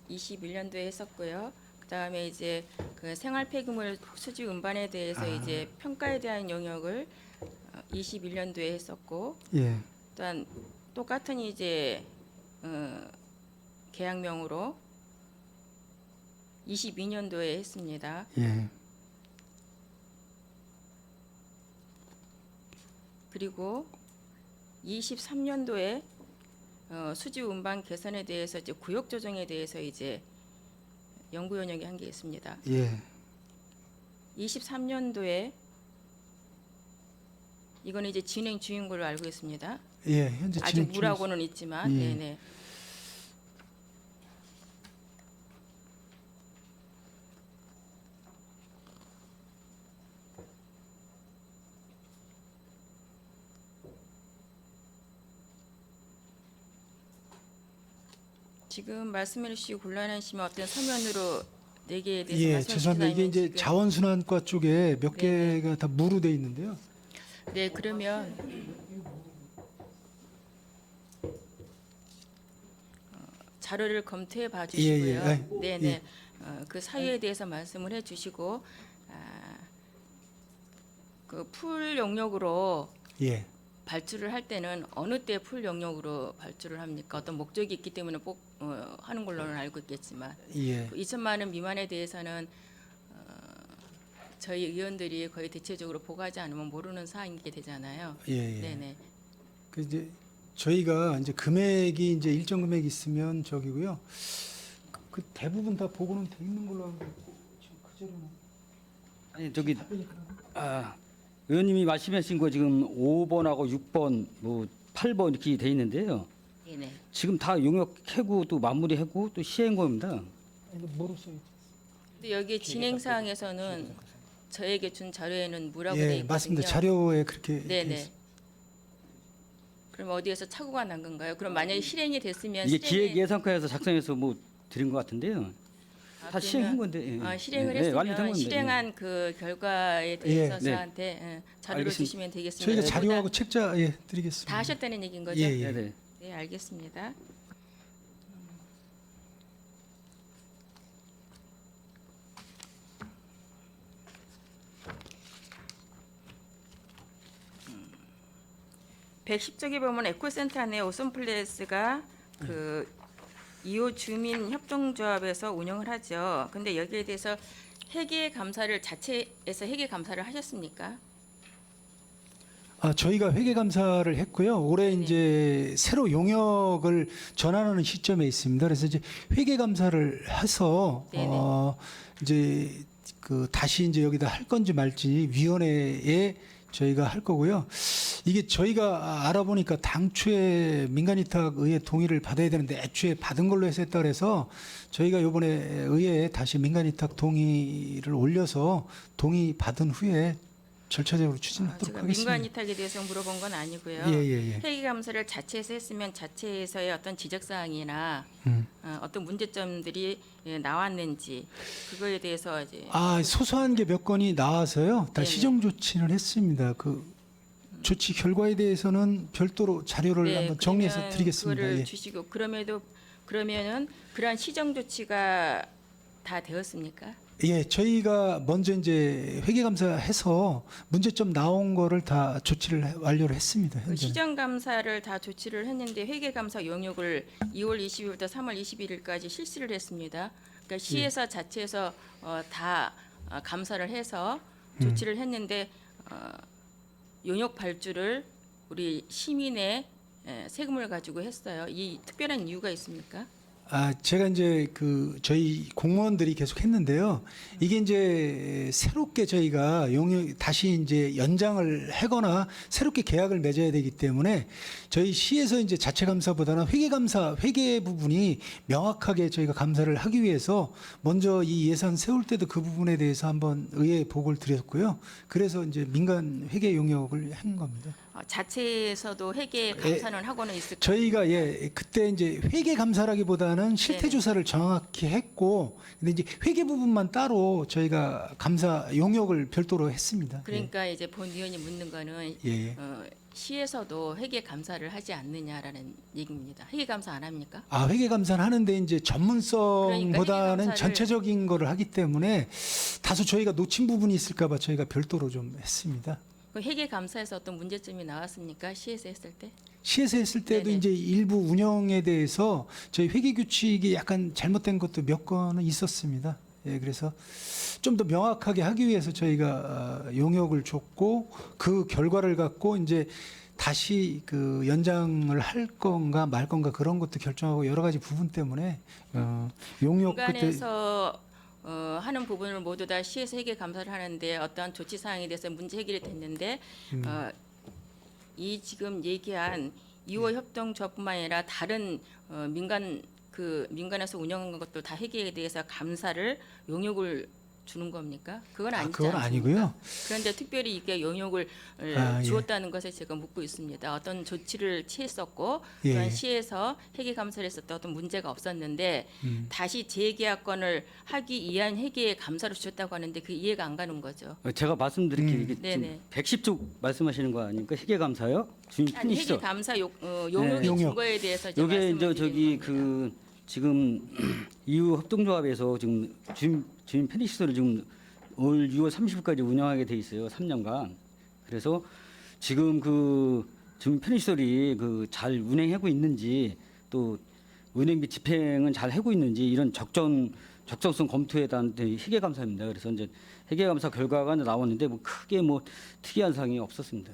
21년도에 했었고요. 그다음에 이제 그 생활폐기물 수지 운반에 대해서 이제 평가에 대한 영역을 21년도에 했었고, 예, 또한 똑같은 이제 계약명으로 22년도에 했습니다. 예, 그리고 23년도에 수지 운반 개선에 대해서 이제 구역 조정에 대해서 이제 연구 연역이 한 게 있습니다. 예, 23년도에 이거는 이제 진행 중인 걸로 알고 있습니다. 예, 현재 아직 진행 중에 무라고는 있지만, 예. 네네. 지금 말씀해 주시고 곤란하시면 어떤 서면으로 4개에 대해서 예, 말씀해 죄송합니다. 이게 이제 주시면 자원순환과 쪽에 몇 네네. 개가 다 무로 돼 있는데요. 네, 그러면 자료를 검토해 봐 주시고요. 예, 예. 네네. 예. 그 사유에 대해서 말씀을 해 주시고 그 풀 영역으로 예, 발주를 할 때는 어느 때 풀 영역으로 발주를 합니까? 어떤 목적이 있기 때문에 꼭 하는 걸로는 알고 있겠지만 예, 2천만 원 미만에 대해서는 저희 의원들이 거의 대체적으로 보고하지 않으면 모르는 사항이게 되잖아요. 예, 예. 네네. 그 이제 저희가 이제 금액이 이제 일정 금액이 있으면 저기고요. 그 대부분 다 보고는 돼 있는 걸로 알고 있고 지금 그 자료는 아니 저기 의원님이 말씀하신 거 지금 5번하고 6번 뭐 8번 이렇게 돼 있는데요. 네네. 지금 다 용역하고 또 마무리하고 또 시행거입니다. 이거 뭐로 써 있지? 근데 여기 진행 사항에서는 저에게 준 자료에는 뭐라고 돼 예, 있거든요. 맞습니다. 자료에 그렇게 돼 네네. 있습니다. 그럼 어디에서 착오가 난 건가요? 그럼 만약에 실행이 됐으면 이게 실행이- 기획 예산과에서 작성해서 뭐 드린 것 같은데요. 아, 다 시행한 그러면- 건데. 예. 실행을 예, 완료된 했으면 건데, 실행한 그 결과에 대해서 네. 저한테 자료를 알겠습니다. 주시면 되겠습니다. 저희가 그보다 자료하고 책자 드리겠습니다. 다 하셨다는 얘기인 거죠? 예, 예. 예. 네. 네, 알겠습니다. 음. 110쪽에 보면 에코센터 안에 오션플레스가 그 2호 주민협동조합에서 운영을 하죠. 근데 여기에 대해서 회계 감사를 자체에서 회계 감사를 하셨습니까? 저희가 회계 감사를 했고요. 올해 네네. 이제 새로 용역을 전환하는 시점에 있습니다. 그래서 이제 회계 감사를 해서 네네. 이제 그 다시 이제 여기다 할 건지 말지 위원회에 저희가 할 거고요. 이게 저희가 알아보니까 당초에 민간위탁의회 동의를 받아야 되는데 애초에 받은 걸로 해서 했다 그래서 저희가 이번에 의회에 다시 민간위탁 동의를 올려서 동의 받은 후에 절차적으로 추진하도록 제가 하겠습니다. 민간 이탁에 대해서 물어본 건 아니고요. 예. 회계 감사를 자체에서 했으면 자체에서의 어떤 지적 사항이나 어떤 문제점들이 나왔는지 그거에 대해서 이제 소소한 게 몇 건이 나와서요. 다 네네. 시정 조치를 했습니다. 그 조치 결과에 대해서는 별도로 자료를 한번 정리해서 그러면 드리겠습니다. 그거를 예. 주시고 그러면은 그러한 시정 조치가 다 되었습니까? 예, 저희가 먼저 이제 회계감사해서 문제점 나온 거를 다 조치를 완료를 했습니다. 그 현재. 시정 감사를 다 조치를 했는데 회계 감사 용역을 2월 20일부터 3월 21일까지 실시를 했습니다. 그러니까 시에서 자체에서 다 감사를 해서 조치를 했는데 용역 발주를 우리 시민의 세금을 가지고 했어요. 이 특별한 이유가 있습니까? 제가 이제 그 저희 공무원들이 계속 했는데요. 이게 이제 새롭게 저희가 용역 다시 이제 연장을 하거나 새롭게 계약을 맺어야 되기 때문에 저희 시에서 이제 자체 감사보다는 회계 부분이 명확하게 저희가 감사를 하기 위해서 먼저 이 예산 세울 때도 그 부분에 대해서 한번 의회 보고를 드렸고요. 그래서 이제 민간 회계 용역을 한 겁니다. 자체에서도 회계 감사는 하고는 있을 저희가 그때 이제 회계 감사라기보다는 실태 네네. 조사를 정확히 했고 근데 이제 회계 부분만 따로 저희가 감사 용역을 별도로 했습니다. 그러니까 이제 본 의원이 묻는 거는 예. 시에서도 회계 감사를 하지 않느냐라는 얘기입니다. 회계 감사 안 합니까? 회계 감사는 하는데 이제 전문성보다는 그러니까 회계 감사를- 전체적인 거를 하기 때문에 다소 저희가 놓친 부분이 있을까봐 저희가 별도로 좀 했습니다. 그 회계 감사에서 어떤 문제점이 나왔습니까? 시에서 했을 때? 시에서 했을 때도 네네. 이제 일부 운영에 대해서 저희 회계 규칙이 약간 잘못된 것도 몇 건은 있었습니다. 예, 그래서 좀 더 명확하게 하기 위해서 저희가 용역을 줬고 그 결과를 갖고 이제 다시 그 연장을 할 건가 말 건가 그런 것도 결정하고 여러 가지 부분 때문에 용역 그때 민간에서 하는 부분을 모두 다 시에서 회계 감사를 하는데 어떠한 조치 사항에 대해서 문제 해결이 됐는데 이 지금 얘기한 2호 협동조합뿐만 아니라 다른 민간에서 운영한 것도 다 회계에 대해서 감사를 용역을 주는 겁니까? 그건 아니지 그건 않습니까? 아니고요. 그런데 특별히 이게 용역을 예. 주었다는 것에 제가 묻고 있습니다. 어떤 조치를 취했었고 예. 또한 시에서 회계 감사를 했었던 어떤 문제가 없었는데 다시 재계약권을 하기 위한 회계 감사를 주셨다고 하는데 그 이해가 안 가는 거죠. 제가 말씀드릴 게 이게 네네. 지금 110쪽 말씀하시는 거 아닙니까? 회계 감사요? 주민 아니 회계 편의시설. 감사 용역이 준 용역. 거에 대해서 이제 요게 말씀을 이제 저기 드리는 겁니다. 그 지금 이후 협동조합에서 지금 주민 편의시설을 지금 올 6월 30일까지 운영하게 돼 있어요. 3년간. 그래서 지금 그 주민 편의시설이 그 잘 운행하고 있는지 또 운행비 집행은 잘 하고 있는지 이런 적정성 검토에 대한 회계 감사입니다. 그래서 이제 회계 감사 결과가 나왔는데 뭐 크게 뭐 특이한 사항이 없었습니다.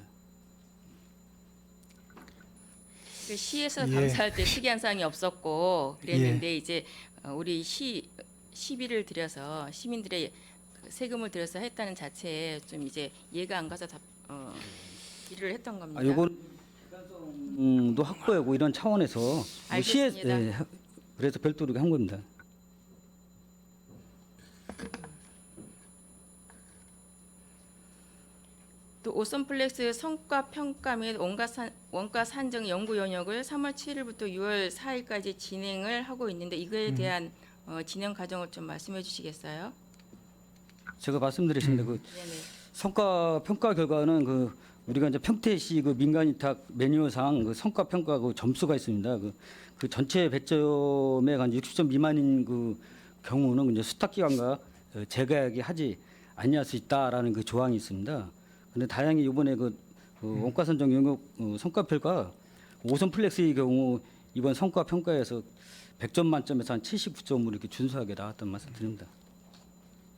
그 시에서 예. 감사할 때 특이한 사항이 없었고 그랬는데 이제 우리 시비를 들여서 시민들의 그 세금을 들여서 했다는 자체에 좀 이제 이해가 안 가서 일을 했던 겁니다. 요건 도 확보하고 이런 차원에서 뭐 알겠습니다. 그래서 별도로 한 겁니다. 또 오션플렉스 성과 평가 및 원가 산정 연구 영역을 3월 7일부터 6월 4일까지 진행을 하고 있는데 이거에 대한 진행 과정을 좀 말씀해 주시겠어요? 제가 말씀드렸습니다. 그 네네. 성과 평가 결과는 그 우리가 이제 평택시 그 민간위탁 매뉴얼상 그 성과 평가 그 점수가 있습니다. 그 전체 100점에 한 60점 미만인 그 경우는 이제 수탁 기관과 재계약이 하지 아니할 수 있다라는 그 조항이 있습니다. 근데 다행히 이번에 그 원가 선정 영역 성과 평가 오션 플렉스의 경우 이번 성과 평가에서 100점 만점에서 한 79점으로 이렇게 준수하게 나왔던 말씀 드립니다.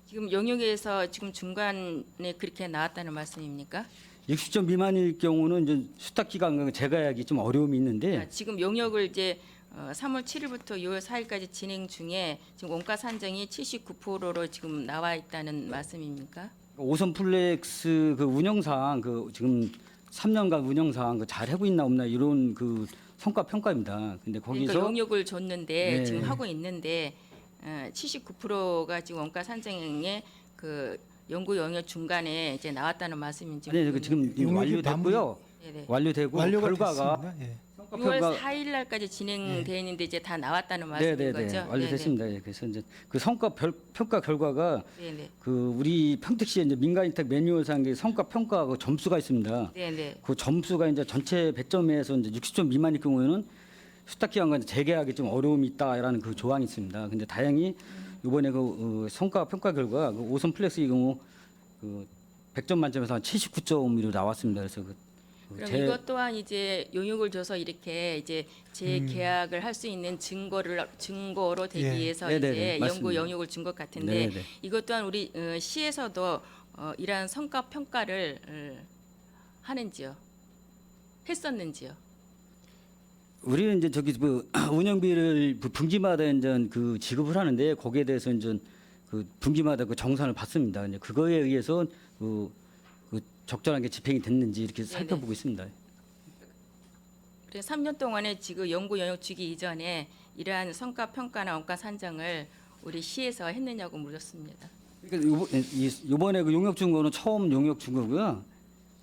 지금 영역에서 지금 중간에 그렇게 나왔다는 말씀입니까? 60점 미만일 경우는 이제 수탁 기간 재가약이 좀 어려움이 있는데 지금 영역을 이제 3월 7일부터 6월 4일까지 진행 중에 지금 원가 산정이 79%로 지금 나와 있다는 말씀입니까? 오선 플렉스 그 운영상 그 지금 3년간 운영상 잘 하고 있나 없나 이런 그 성과 평가입니다. 근데 거기서 그러니까 영역을 줬는데 네. 지금 하고 있는데 79%가 지금 원가 산정에 그 연구 영역 중간에 이제 나왔다는 말씀인지. 아니 그 지금 용역이 완료됐고요. 네네. 완료되고 완료가 결과가 됐습니다. 예. 성과 6월 평가 4일 날까지 진행돼 있는데 이제 다 나왔다는 말씀인 네네네 거죠? 완료됐습니다. 예, 그래서 이제 그 성과 평가 결과가 네네. 그 우리 평택시의 이제 민간인택 매뉴얼상 그 성과 평가 그 점수가 있습니다. 네네. 그 점수가 이제 전체 100점에서 이제 60점 미만일 경우에는 수탁기관과 재계약이 좀 어려움이 있다라는 그 조항이 있습니다. 근데 다행히 이번에 그 성과 평가 결과 그 오선 플렉스의 경우 그 100점 만점에서 한 79점으로 나왔습니다. 그래서 그럼 이것 또한 이제 용역을 줘서 이렇게 이제 재계약을 할 수 있는 증거로 되기 예. 위해서 네네네, 이제 연구 맞습니다. 영역을 준 것 같은데 네네. 이것 또한 우리 시에서도 이러한 성과 평가를 하는지요? 했었는지요? 우리는 이제 저기 그 운영비를 분기마다 이제 그 지급을 하는데 거기에 대해서 이제 그 분기마다 그 정산을 받습니다. 이제 그거에 의해서 그 적절하게 집행이 됐는지 이렇게 살펴보고 있습니다. 그래서 3년 동안에 지금 연구 영역 주기 이전에 이러한 성과 평가나 원가 산정을 우리 시에서 했느냐고 물었습니다. 그러니까 이번에 그 용역 준 거는 처음 용역 준 거고요.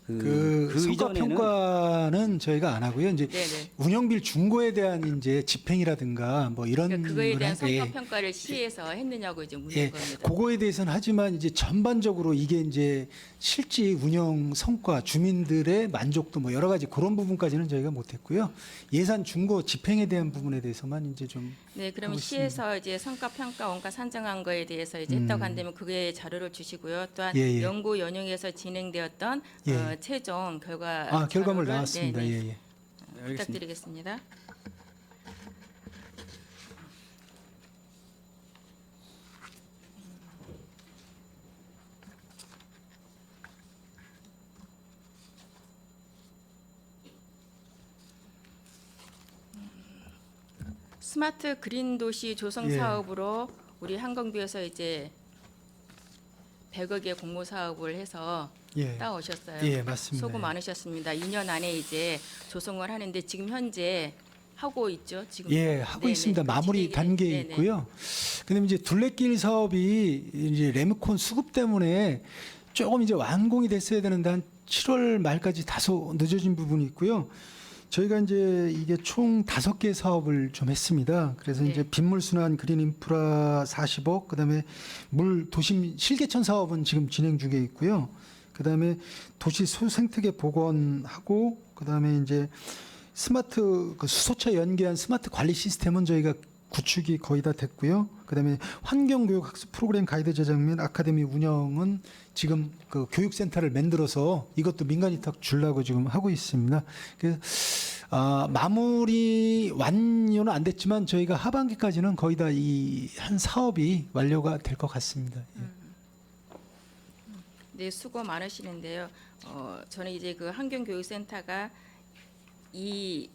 그 성과 이전에는 평가는 저희가 안 하고요. 이제 네네. 운영비를 준 거에 대한 이제 집행이라든가 뭐 이런 그러니까 그거에 걸 대한 할 성과 때 평가를 시에서 했느냐고 이제 묻는 예, 겁니다. 그거에 대해서는 하지만 이제 전반적으로 이게 이제 실제 운영 성과, 주민들의 만족도 뭐 여러 가지 그런 부분까지는 저희가 못했고요. 예산 준거 집행에 대한 부분에 대해서만 이제 좀 네, 그러면 하고 시에서 이제 성과 평가 원가 산정한 거에 대해서 이제 했다고 한다면 그게 자료를 주시고요. 또한 예, 예. 연구 연영에서 진행되었던 예. 최종 결과 결과물 자료를, 나왔습니다. 네, 네, 예, 예. 알겠습니다. 부탁드리겠습니다. 스마트 그린 도시 조성 예. 사업으로 우리 한강뷰에서 이제 100억의 공모 사업을 해서 예. 따오셨어요. 예, 맞습니다. 수고 예. 많으셨습니다. 2년 안에 이제 조성을 하는데 지금 현재 하고 있죠. 지금 예, 하고 네네. 있습니다. 그 마무리 진행이- 단계에 네네. 있고요. 근데 이제 둘레길 사업이 이제 레미콘 수급 때문에 조금 이제 완공이 됐어야 되는데 한 7월 말까지 다소 늦어진 부분이 있고요. 저희가 이제 이게 총 5개 사업을 좀 했습니다. 그래서 네. 이제 빗물 순환 그린 인프라 40억, 그다음에 물 도심 실개천 사업은 지금 진행 중에 있고요. 그다음에 도시 소생태계 복원하고 그다음에 이제 스마트 그 수소차 연계한 스마트 관리 시스템은 저희가 구축이 거의 다 됐고요. 그다음에 환경교육 학습 프로그램 가이드 제작 및 아카데미 운영은 지금 그 교육센터를 만들어서 이것도 민간 위탁 주려고 지금 하고 있습니다. 그래서 마무리 완료는 안 됐지만 저희가 하반기까지는 거의 다 이 한 사업이 완료가 될 것 같습니다. 예. 네, 수고 많으시는데요. 저는 이제 그 환경교육센터가 이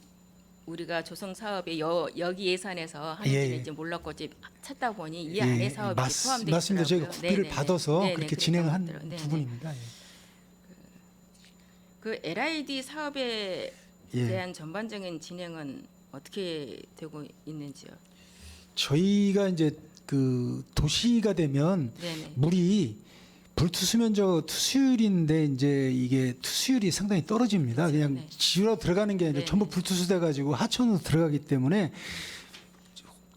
우리가 조성 사업에 여기 예산에서 하는지는 예, 예. 이제 몰랐고 이제 찾다 보니 이 예, 안에 사업이 포함되어 맞습니다. 저희가 있더라고요. 국비를 네네네. 받아서 네네, 그렇게 그랬던 진행한 것들은. 네네. 부분입니다. 예. 그 LID 사업에 예. 대한 전반적인 진행은 어떻게 되고 있는지요? 저희가 이제 그 도시가 되면 네네. 물이 불투수 면적 투수율인데 이제 이게 투수율이 상당히 떨어집니다. 그렇죠. 그냥 네. 지으러 들어가는 게 아니라 네, 전부 네. 불투수 돼 가지고 하천으로 들어가기 때문에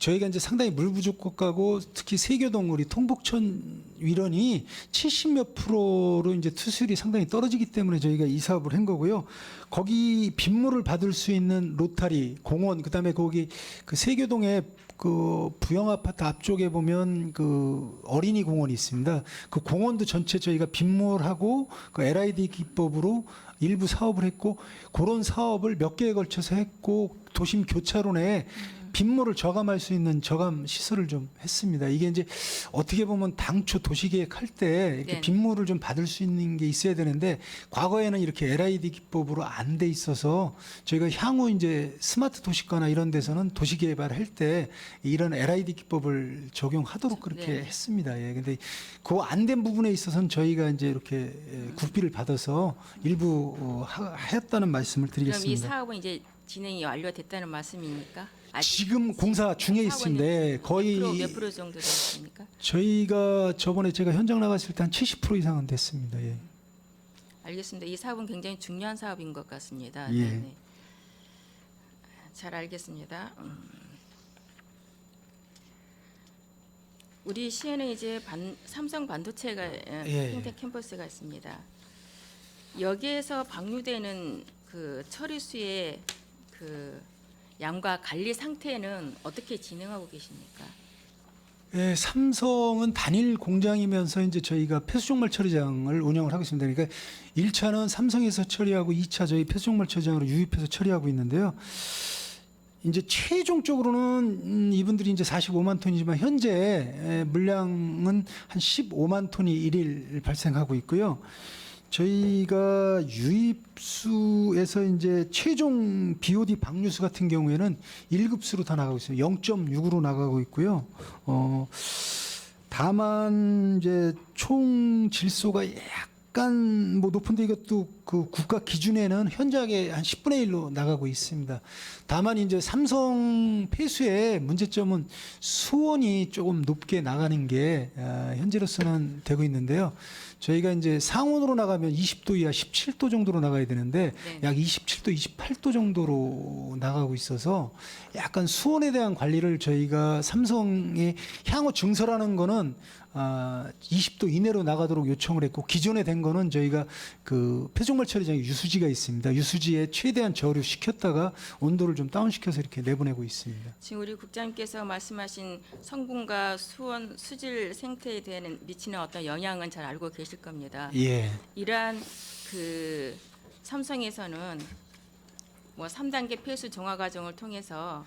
저희가 이제 상당히 물 부족 국가고 특히 세교동 우리 통북천 위런이 70몇 프로로 이제 투수율이 상당히 떨어지기 때문에 저희가 이 사업을 한 거고요. 거기 빗물을 받을 수 있는 로타리, 공원, 그다음에 거기 그 세교동에 그 부영 아파트 앞쪽에 보면 그 어린이 공원이 있습니다. 그 공원도 전체 저희가 빗물하고 그 LID 기법으로 일부 사업을 했고 그런 사업을 몇 개에 걸쳐서 했고 도심 교차로에 빗물을 저감할 수 있는 저감 시설을 좀 했습니다. 이게 이제 어떻게 보면 당초 도시계획할 때 이렇게 네. 빗물을 좀 받을 수 있는 게 있어야 되는데 과거에는 이렇게 LID 기법으로 안 돼 있어서 저희가 향후 이제 스마트 도시가나 이런 데서는 도시 개발할 때 이런 LID 기법을 적용하도록 그렇게 네. 했습니다. 예. 근데 그 안 된 부분에 있어서는 저희가 이제 이렇게 국비를 받아서 일부 하였다는 말씀을 그럼 이 드리겠습니다. 사업은 이제 진행이 완료됐다는 말씀입니까? 지금 공사 중에 있습니다. 거의 몇 프로 정도 됐습니까? 저희가 저번에 제가 현장 나갔을 때 한 70% 이상은 됐습니다. 예. 알겠습니다. 이 사업은 굉장히 중요한 사업인 것 같습니다. 예. 네네. 잘 알겠습니다. 우리 시에는 이제 삼성 반도체가 예. 핀텍 캠퍼스가 있습니다. 여기에서 방류되는 그 처리수의 그 양과 관리 상태는 어떻게 진행하고 계십니까? 예, 삼성은 단일 공장이면서 이제 저희가 폐수종말 처리장을 운영을 하고 있습니다. 그러니까 1차는 삼성에서 처리하고 2차 저희 폐수종말 처리장으로 유입해서 처리하고 있는데요. 이제 최종적으로는 이분들이 이제 45만 톤이지만 현재 물량은 한 15만 톤이 일일 발생하고 있고요. 저희가 유입수에서 이제 최종 BOD 방류수 같은 경우에는 1급수로 다 나가고 있어요. 0.6으로 나가고 있고요. 다만 이제 총 질소가 약간 뭐 높은데 이것도 그 국가 기준에는 현저하게 한 10분의 1로 나가고 있습니다. 다만 이제 삼성 폐수의 문제점은 수온이 조금 높게 나가는 게 현재로서는 되고 있는데요. 저희가 이제 상온으로 나가면 20도 이하 17도 정도로 나가야 되는데 네. 약 27도, 28도 정도로 나가고 있어서 약간 수온에 대한 관리를 저희가 삼성의 향후 증설하는 거는 20도 이내로 나가도록 요청을 했고 기존에 된 거는 저희가 그 폐종말 처리장에 유수지가 있습니다. 유수지에 최대한 저류 시켰다가 온도를 좀 다운시켜서 이렇게 내보내고 있습니다. 지금 우리 국장님께서 말씀하신 성분과 수온, 수질 생태에 대한 미치는 어떤 영향은 잘 알고 계실 겁니다. 예. 이러한 그 삼성에서는 뭐 3단계 폐수 정화 과정을 통해서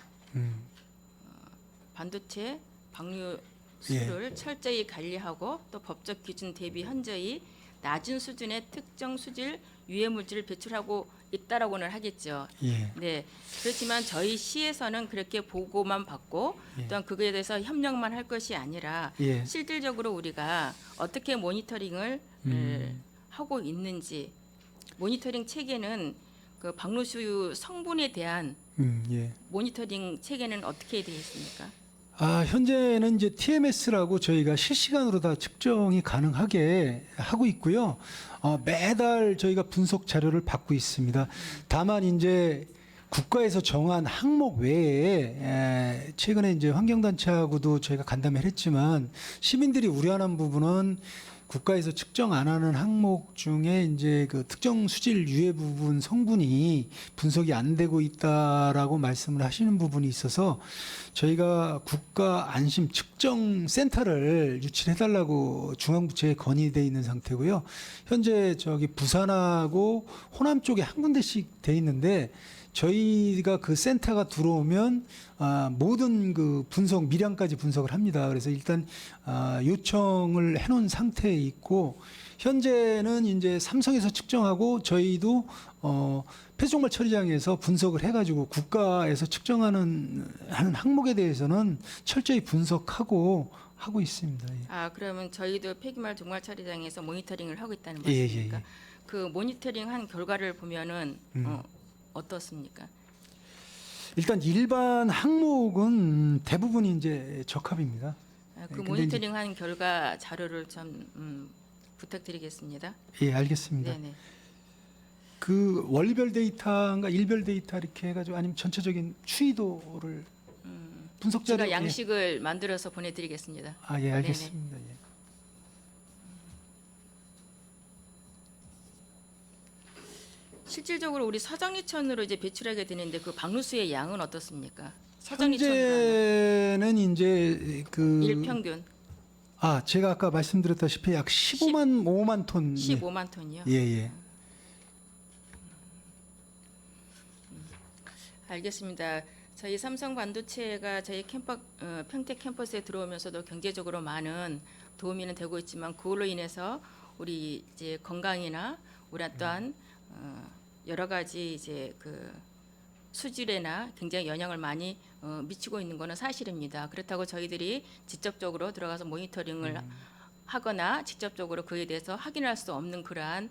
반도체 방류수를 철저히 관리하고 또 법적 기준 대비 현저히 낮은 수준의 특정 수질 유해 물질을 배출하고 있다라고는 하겠죠. 예. 네. 그렇지만 저희 시에서는 그렇게 보고만 받고 예. 또한 그거에 대해서 협력만 할 것이 아니라 예. 실질적으로 우리가 어떻게 모니터링을 하고 있는지 모니터링 체계는 그 방류수 성분에 대한 예. 모니터링 체계는 어떻게 되어 있습니까? 현재는 이제 TMS라고 저희가 실시간으로 다 측정이 가능하게 하고 있고요. 매달 저희가 분석 자료를 받고 있습니다. 다만 이제 국가에서 정한 항목 외에 최근에 이제 환경단체하고도 저희가 간담회를 했지만 시민들이 우려하는 부분은 국가에서 측정 안 하는 항목 중에 이제 그 특정 수질 유해 부분 성분이 분석이 안 되고 있다라고 말씀을 하시는 부분이 있어서 저희가 국가 안심 측정 센터를 유치해 달라고 중앙부처에 건의돼 있는 상태고요. 현재 저기 부산하고 호남 쪽에 한 군데씩 돼 있는데 저희가 그 센터가 들어오면 모든 그 분석 미량까지 분석을 합니다. 그래서 일단 요청을 해놓은 상태에 있고 현재는 이제 삼성에서 측정하고 저희도 폐종말 처리장에서 분석을 해가지고 국가에서 측정하는 하는 항목에 대해서는 철저히 분석하고 하고 있습니다. 예. 그러면 저희도 폐기물 종말 처리장에서 모니터링을 하고 있다는 예, 말씀입니까? 예, 예. 그 모니터링한 결과를 보면은 어떻습니까? 일단 일반 항목은 대부분이 이제 적합입니다. 그 근데 모니터링한 결과 자료를 좀 부탁드리겠습니다. 예, 알겠습니다. 네네. 그 월별 데이터인가 일별 데이터 이렇게 해가지고 아니면 전체적인 추이도를 분석 자료 제가 양식을 만들어서 보내드리겠습니다. 아, 예, 알겠습니다. 예. 실질적으로 우리 서정리천으로 이제 배출하게 되는데 그 방류수의 양은 어떻습니까? 서정리천으로 현재는 이제 그 일평균 제가 아까 말씀드렸다시피 약 5만 톤. 15만 톤이요. 예, 예. 알겠습니다. 저희 삼성 반도체가 저희 평택 캠퍼스에 들어오면서도 경제적으로 많은 도움이는 되고 있지만 그걸로 인해서 우리 이제 건강이나 우리 또한 여러 가지 이제 그 수질에나 굉장히 영향을 많이 미치고 있는 것은 사실입니다. 그렇다고 저희들이 직접적으로 들어가서 모니터링을 하거나 직접적으로 그에 대해서 확인할 수 없는 그러한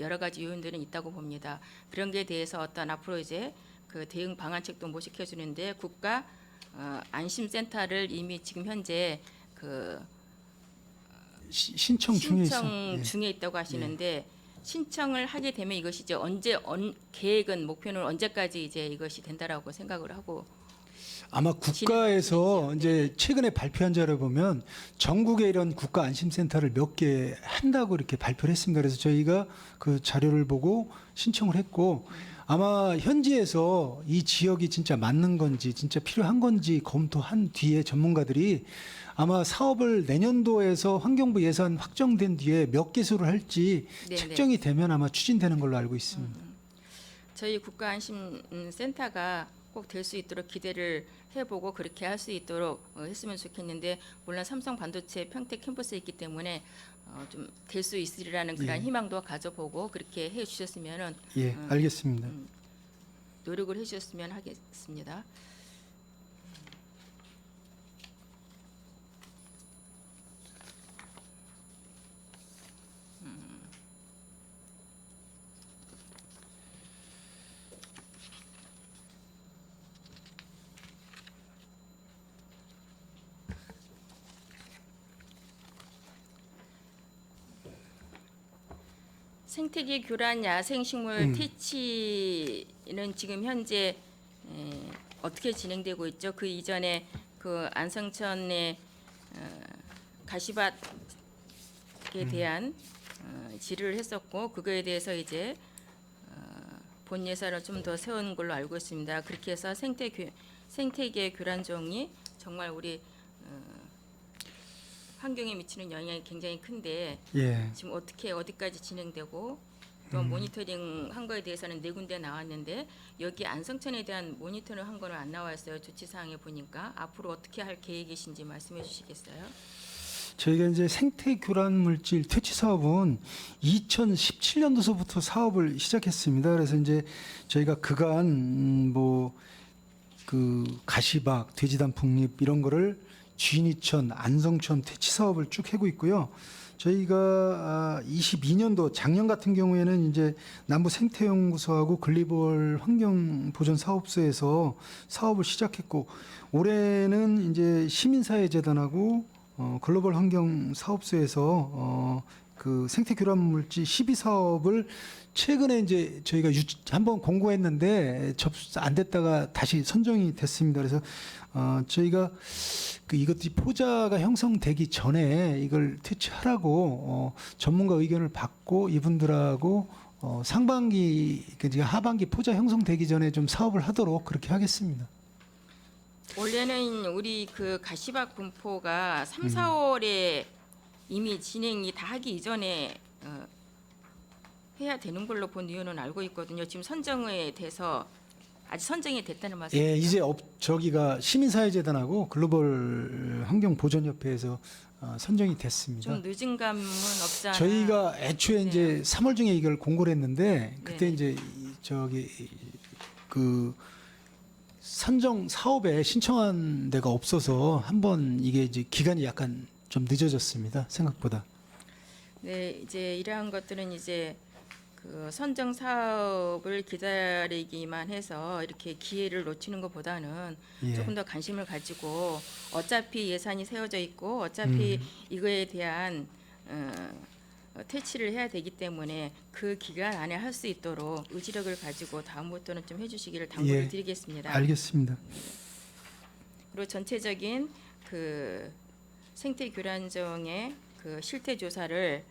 여러 가지 요인들은 있다고 봅니다. 그런 게 대해서 어떤 앞으로 이제 그 대응 방안책도 모색해 주는데 국가 안심센터를 이미 지금 현재 그 신청 중에 있어. 신청 중에 있다고 하시는데 신청을 하게 되면 이것이 이제 계획은 목표는 언제까지 이제 이것이 된다라고 생각을 하고 아마 국가에서 이제 최근에 발표한 자료 보면 전국에 이런 국가 안심센터를 몇 개 한다고 이렇게 발표를 했습니다. 그래서 저희가 그 자료를 보고 신청을 했고 아마 현지에서 이 지역이 진짜 맞는 건지 진짜 필요한 건지 검토한 뒤에 전문가들이 아마 사업을 내년도에서 환경부 예산 확정된 뒤에 몇 개소를 할지 네네. 책정이 되면 아마 추진되는 걸로 알고 있습니다. 저희 국가안심센터가 꼭 될 수 있도록 기대를 해보고 그렇게 할 수 있도록 했으면 좋겠는데 물론 삼성 반도체 평택 캠퍼스에 있기 때문에 좀 될 수 있으리라는 그런 희망도 가져보고 그렇게 해주셨으면은 예, 알겠습니다. 노력을 해주셨으면 하겠습니다. 생태계 교란 야생식물 퇴치는 지금 현재 어떻게 진행되고 있죠? 그 이전에 그 안성천의 가시밭에 대한 질의를 했었고 그거에 대해서 이제 본 예산을 좀 더 세운 걸로 알고 있습니다. 그렇게 해서 생태계 교란종이 정말 우리 환경에 미치는 영향이 굉장히 큰데 예. 지금 어떻게 어디까지 진행되고 또 모니터링 한 거에 대해서는 4군데 나왔는데 여기 안성천에 대한 모니터링 한 거는 안 나와 있어요. 조치 사항에 보니까 앞으로 어떻게 할 계획이신지 말씀해 주시겠어요? 저희가 이제 생태 교란 물질 퇴치 사업은 2017년도서부터 사업을 시작했습니다. 그래서 이제 저희가 그간 그 가시박, 돼지단풍잎 이런 거를 쥐니천, 안성천 퇴치 사업을 쭉 하고 있고요. 저희가 22년도 작년 같은 경우에는 이제 남부 생태연구소하고 글로벌 환경보전사업소에서 사업을 시작했고 올해는 이제 시민사회재단하고 글로벌 환경사업소에서 그 생태교란물질 12사업을 최근에 이제 저희가 한번 공고했는데 접수 안 됐다가 다시 선정이 됐습니다. 그래서 저희가 이것들이 포자가 형성되기 전에 이걸 퇴치하라고 전문가 의견을 받고 이분들하고 상반기 하반기 포자 형성되기 전에 좀 사업을 하도록 그렇게 하겠습니다. 원래는 우리 그 가시박 분포가 3, 4월에 이미 진행이 다 하기 이전에 해야 되는 걸로 본 이유는 알고 있거든요. 지금 선정에 돼서 아직 선정이 됐다는 말씀이죠? 예, 이제 저기가 시민사회재단하고 글로벌 환경보전협회에서 선정이 됐습니다. 좀 늦은 감은 없지 않아. 저희가 애초에 이제 3월 중에 이걸 공고를 했는데 그때 네. 이제 그 선정 사업에 신청한 데가 없어서 한번 이게 이제 기간이 약간 좀 늦어졌습니다. 생각보다. 네, 이제 이러한 것들은 이제 그 선정 사업을 기다리기만 해서 이렇게 기회를 놓치는 것보다는 예. 조금 더 관심을 가지고 어차피 예산이 세워져 있고 어차피 이거에 대한 퇴치를 해야 되기 때문에 그 기간 안에 할 수 있도록 의지력을 가지고 다음부터는 좀 해주시기를 당부를 예. 드리겠습니다. 알겠습니다. 그리고 전체적인 그 생태 교란종의 그 실태 조사를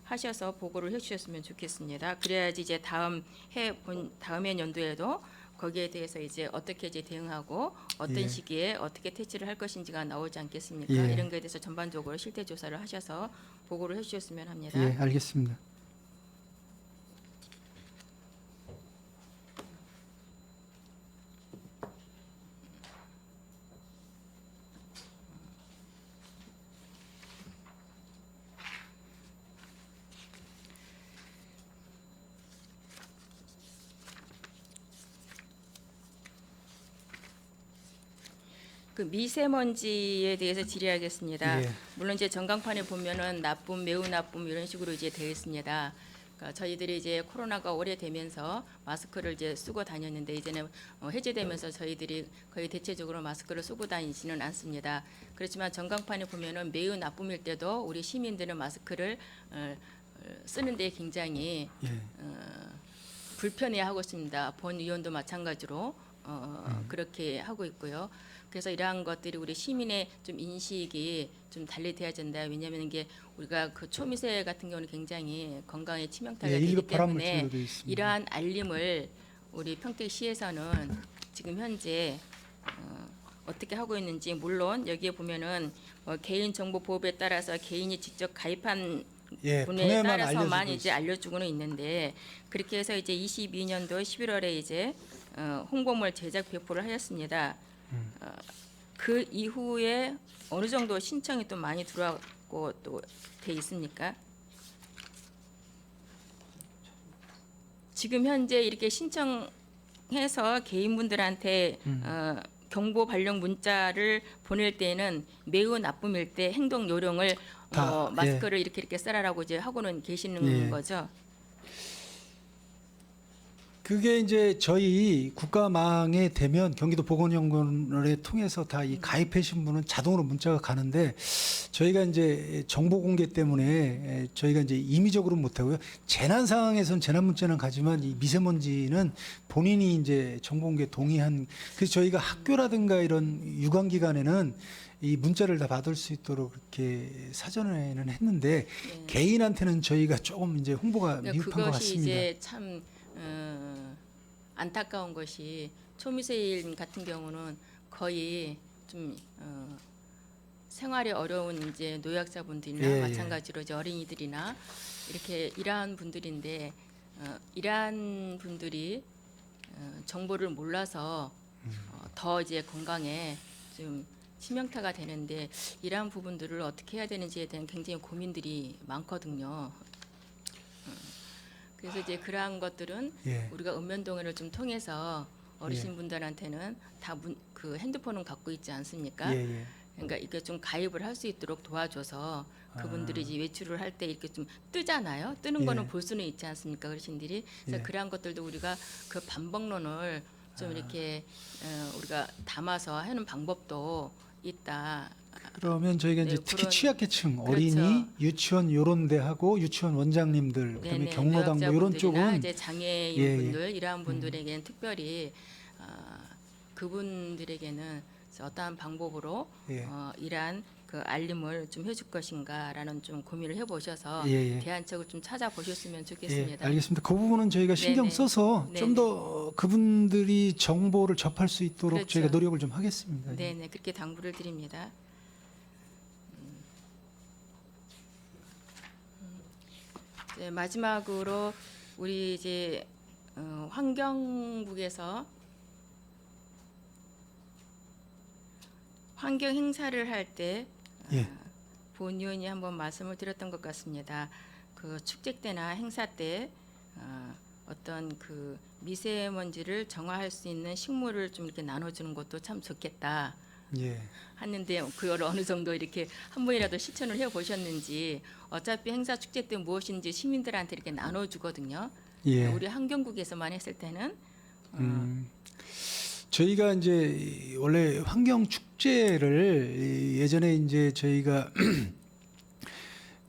하셔서 보고를 해주셨으면 좋겠습니다. 그래야지 이제 다음해 연도에도 거기에 대해서 이제 어떻게 이제 대응하고 어떤 예. 시기에 어떻게 퇴치를 할 것인지가 나오지 않겠습니까? 예. 이런 거에 대해서 전반적으로 실태 조사를 하셔서 보고를 해주셨으면 합니다. 예, 알겠습니다. 그 미세먼지에 대해서 질의하겠습니다. 예. 물론 이제 전광판에 보면은 나쁨, 매우 나쁨 이런 식으로 이제 되어 있습니다. 그러니까 저희들이 이제 코로나가 오래되면서 마스크를 이제 쓰고 다녔는데 이제는 해제되면서 저희들이 거의 대체적으로 마스크를 쓰고 다니지는 않습니다. 그렇지만 전광판에 보면은 매우 나쁨일 때도 우리 시민들은 마스크를 쓰는데 굉장히 예. 불편해하고 있습니다. 본 의원도 마찬가지로 그렇게 하고 있고요. 그래서 이러한 것들이 우리 시민의 좀 인식이 좀 달리 돼야 된다. 왜냐하면 이게 우리가 그 초미세 같은 경우는 굉장히 건강에 치명타가 예, 되기 1급 때문에 발암물질로 되어 있습니다. 이러한 알림을 우리 평택시에서는 지금 현재 어떻게 하고 있는지, 물론 여기에 보면은 개인정보보호법에 따라서 개인이 직접 가입한 예, 분에 분에만 따라서만 알려주고 이제 알려주고는 있는데, 그렇게 해서 이제 22년도 11월에 이제 홍보물 제작 배포를 하였습니다. 그 이후에 어느 정도 신청이 또 많이 들어왔고 또 돼 있습니까? 지금 현재 이렇게 신청해서 개인분들한테 경보 발령 문자를 보낼 때는 매우 나쁨일 때 행동 요령을 다, 마스크를 이렇게 써라라고 이제 하고는 계시는 예. 거죠. 그게 이제 저희 국가망에 되면 경기도 보건연구원을 통해서 다 이 가입하신 분은 자동으로 문자가 가는데, 저희가 이제 정보 공개 때문에 저희가 이제 임의적으로 못 하고요. 재난 상황에서는 재난 문자는 가지만 이 미세먼지는 본인이 이제 정보 공개 동의한, 그래서 저희가 학교라든가 이런 유관 기관에는 이 문자를 다 받을 수 있도록 그렇게 사전에는 했는데, 네. 개인한테는 저희가 조금 이제 홍보가 그러니까 미흡한 것 그것이 같습니다. 이제 참 안타까운 것이, 초미세일 같은 경우는 거의 좀 생활이 어려운 이제 노약자분들이나 예, 예. 마찬가지로 이제 어린이들이나 이렇게 이러한 분들인데, 이러한 분들이 정보를 몰라서 더 이제 건강에 좀 치명타가 되는데, 이러한 부분들을 어떻게 해야 되는지에 대한 굉장히 고민들이 많거든요. 그래서 이제 그러한 것들은 예. 우리가 읍면동회를 좀 통해서 어르신분들한테는 다 그 핸드폰은 갖고 있지 않습니까? 예, 예. 그러니까 이게 좀 가입을 할 수 있도록 도와줘서 그분들이 이제 외출을 할 때 이렇게 좀 뜨잖아요. 뜨는 예. 거는 볼 수는 있지 않습니까, 어르신들이? 그래서 예. 그러한 것들도 우리가 그 반복론을 좀 이렇게 우리가 담아서 하는 방법도 있다. 그러면 저희가 이제 네, 특히 그런- 취약계층, 그렇죠. 어린이, 유치원 요런 데하고 유치원 원장님들, 그다음에 네네, 경로당부 이런 노약자분들이나 쪽은 이제 장애인 예, 예. 분들 이러한 분들에게는 특별히 그분들에게는 어떠한 방법으로 예. 이러한 그 알림을 좀 해줄 것인가라는 좀 고민을 해보셔서 예, 예. 대안책을 좀 찾아보셨으면 예, 좋겠습니다. 알겠습니다. 그 부분은 저희가 신경 네네. 써서 네네. 좀 더 그분들이 정보를 접할 수 있도록 그렇죠. 저희가 노력을 좀 하겠습니다. 네네, 그렇게 당부를 드립니다. 이제 마지막으로 우리 이제 환경국에서 환경 행사를 할 때 예. 본 의원이 한번 말씀을 드렸던 것 같습니다. 그 축제 때나 행사 때 어떤 그 미세먼지를 정화할 수 있는 식물을 좀 이렇게 나눠주는 것도 참 좋겠다 예. 하는데, 그걸 어느 정도 이렇게 한 번이라도 실천을 해 보셨는지. 어차피 행사 축제 때 무엇인지 시민들한테 이렇게 나눠주거든요. 예. 우리 환경국에서만 했을 때는 저희가 이제 원래 환경 축제를 예전에 이제 저희가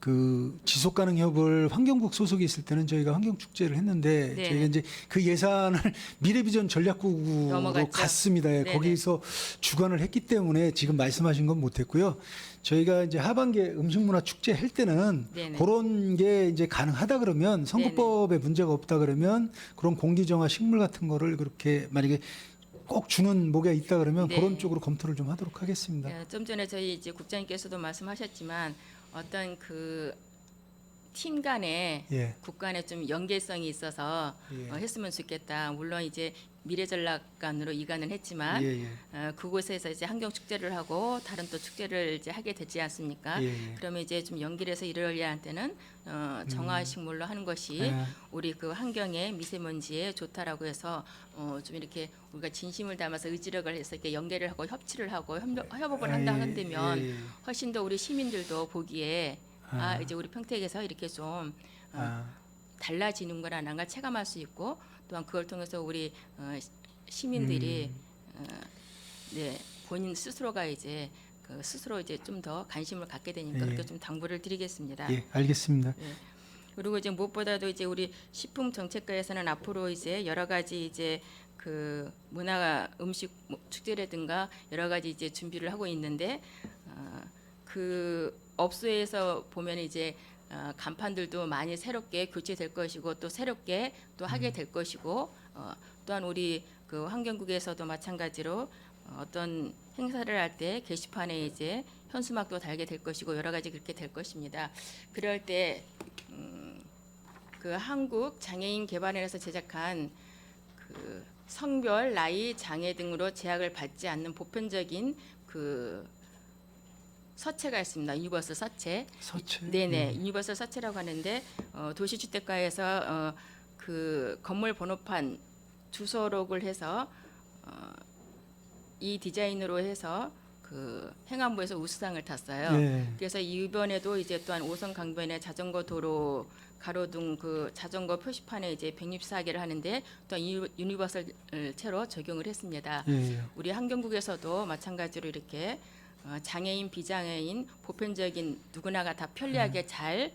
그 지속 가능 협을 환경국 소속에 있을 때는 저희가 환경 축제를 했는데 네네. 저희가 이제 그 예산을 미래비전 전략국으로 넘어갔죠. 갔습니다. 예, 네네. 거기서 주관을 했기 때문에 지금 말씀하신 건 못했고요. 저희가 이제 하반기에 음식문화 축제 할 때는 네네. 그런 게 이제 가능하다 그러면 선거법에 문제가 없다 그러면 그런 공기정화 식물 같은 거를 그렇게 만약에 꼭 주는 목에 있다 그러면 네. 그런 쪽으로 검토를 좀 하도록 하겠습니다. 좀 전에 저희 이제 국장님께서도 말씀하셨지만 어떤 그 팀 간에 예. 국 간에 좀 연계성이 있어서 예. 했으면 좋겠다. 물론 이제 미래전략관으로 이관을 했지만 예, 예. 그곳에서 이제 환경 축제를 하고 다른 또 축제를 이제 하게 되지 않습니까? 예, 예. 그러면 이제 좀 연결해서 이러려야 할 때는 정화식물로 하는 것이 예. 우리 그 환경에 미세먼지에 좋다라고 해서 좀 이렇게 우리가 진심을 담아서 의지력을 해서 이렇게 연계를 하고 협치를 하고 협업을 한다 예, 한다면 예, 예. 훨씬 더 우리 시민들도 보기에 이제 우리 평택에서 이렇게 좀 달라지는구나 라는 걸 체감할 수 있고 또한 그걸 통해서 우리 시민들이 네, 본인 스스로가 이제 그 스스로 이제 좀 더 관심을 갖게 되니까 예. 그렇게 좀 당부를 드리겠습니다. 예, 알겠습니다. 그리고 이제 무엇보다도 이제 우리 식품 정책과에서는 앞으로 이제 여러 가지 이제 그 문화 음식 축제라든가 여러 가지 이제 준비를 하고 있는데 그 업소에서 보면 이제 간판들도 많이 새롭게 교체될 것이고 또 새롭게 또 하게 될 것이고 또한 우리 그 환경국에서도 마찬가지로 어떤 행사를 할 때 게시판에 이제 현수막도 달게 될 것이고 여러 가지 그렇게 될 것입니다. 그럴 때 그 한국 장애인 개발원에서 제작한 그 성별, 나이, 장애 등으로 제약을 받지 않는 보편적인 그 서체가 있습니다. 유니버설 서체. 서체. 네네, 유니버설 서체라고 하는데 도시주택가에서 그 건물 번호판 주소록을 해서 이 디자인으로 해서 그 행안부에서 우수상을 탔어요. 예. 그래서 이번에도 이제 또한 5선 강변의 자전거 도로 가로등 그 자전거 표시판에 이제 164개를 하는데 또 유니버설 채로 적용을 했습니다. 예. 우리 환경국에서도 마찬가지로 이렇게 장애인, 비장애인, 보편적인 누구나가 다 편리하게 잘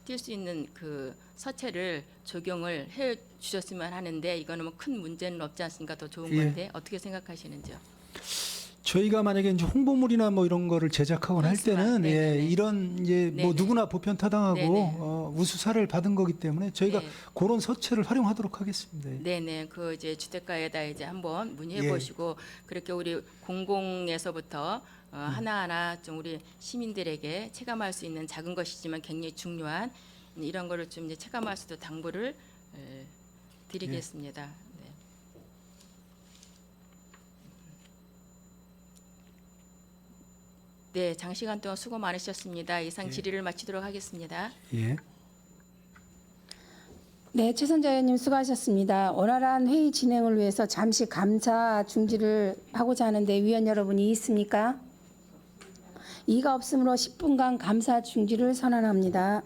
뛸 수 있는 그 서체를 적용을 해 주셨으면 하는데 이거는 뭐 큰 문제는 없지 않습니까? 더 좋은 예. 건데 어떻게 생각하시는지요? 저희가 만약에 이제 홍보물이나 뭐 이런 거를 제작하거나 할 때는 네네네. 예, 이런 이제 뭐 네네. 누구나 보편 타당하고 네네. 우수사를 받은 거기 때문에 저희가 네. 그런 서체를 활용하도록 하겠습니다. 예. 네네, 그 이제 주택가에다 이제 한번 문의해 예. 보시고 그렇게 우리 공공에서부터 하나하나 좀 우리 시민들에게 체감할 수 있는 작은 것이지만 굉장히 중요한 이런 거를 좀 이제 체감할 수도 당부를 드리겠습니다. 네. 네, 장시간 동안 수고 많으셨습니다. 이상 질의를 마치도록 하겠습니다. 예. 네, 최선자 의원님 수고하셨습니다. 원활한 회의 진행을 위해서 잠시 감사 중지를 하고자 하는데 위원 여러분이 있습니까? 이가 없으므로 10분간 감사 중지를 선언합니다.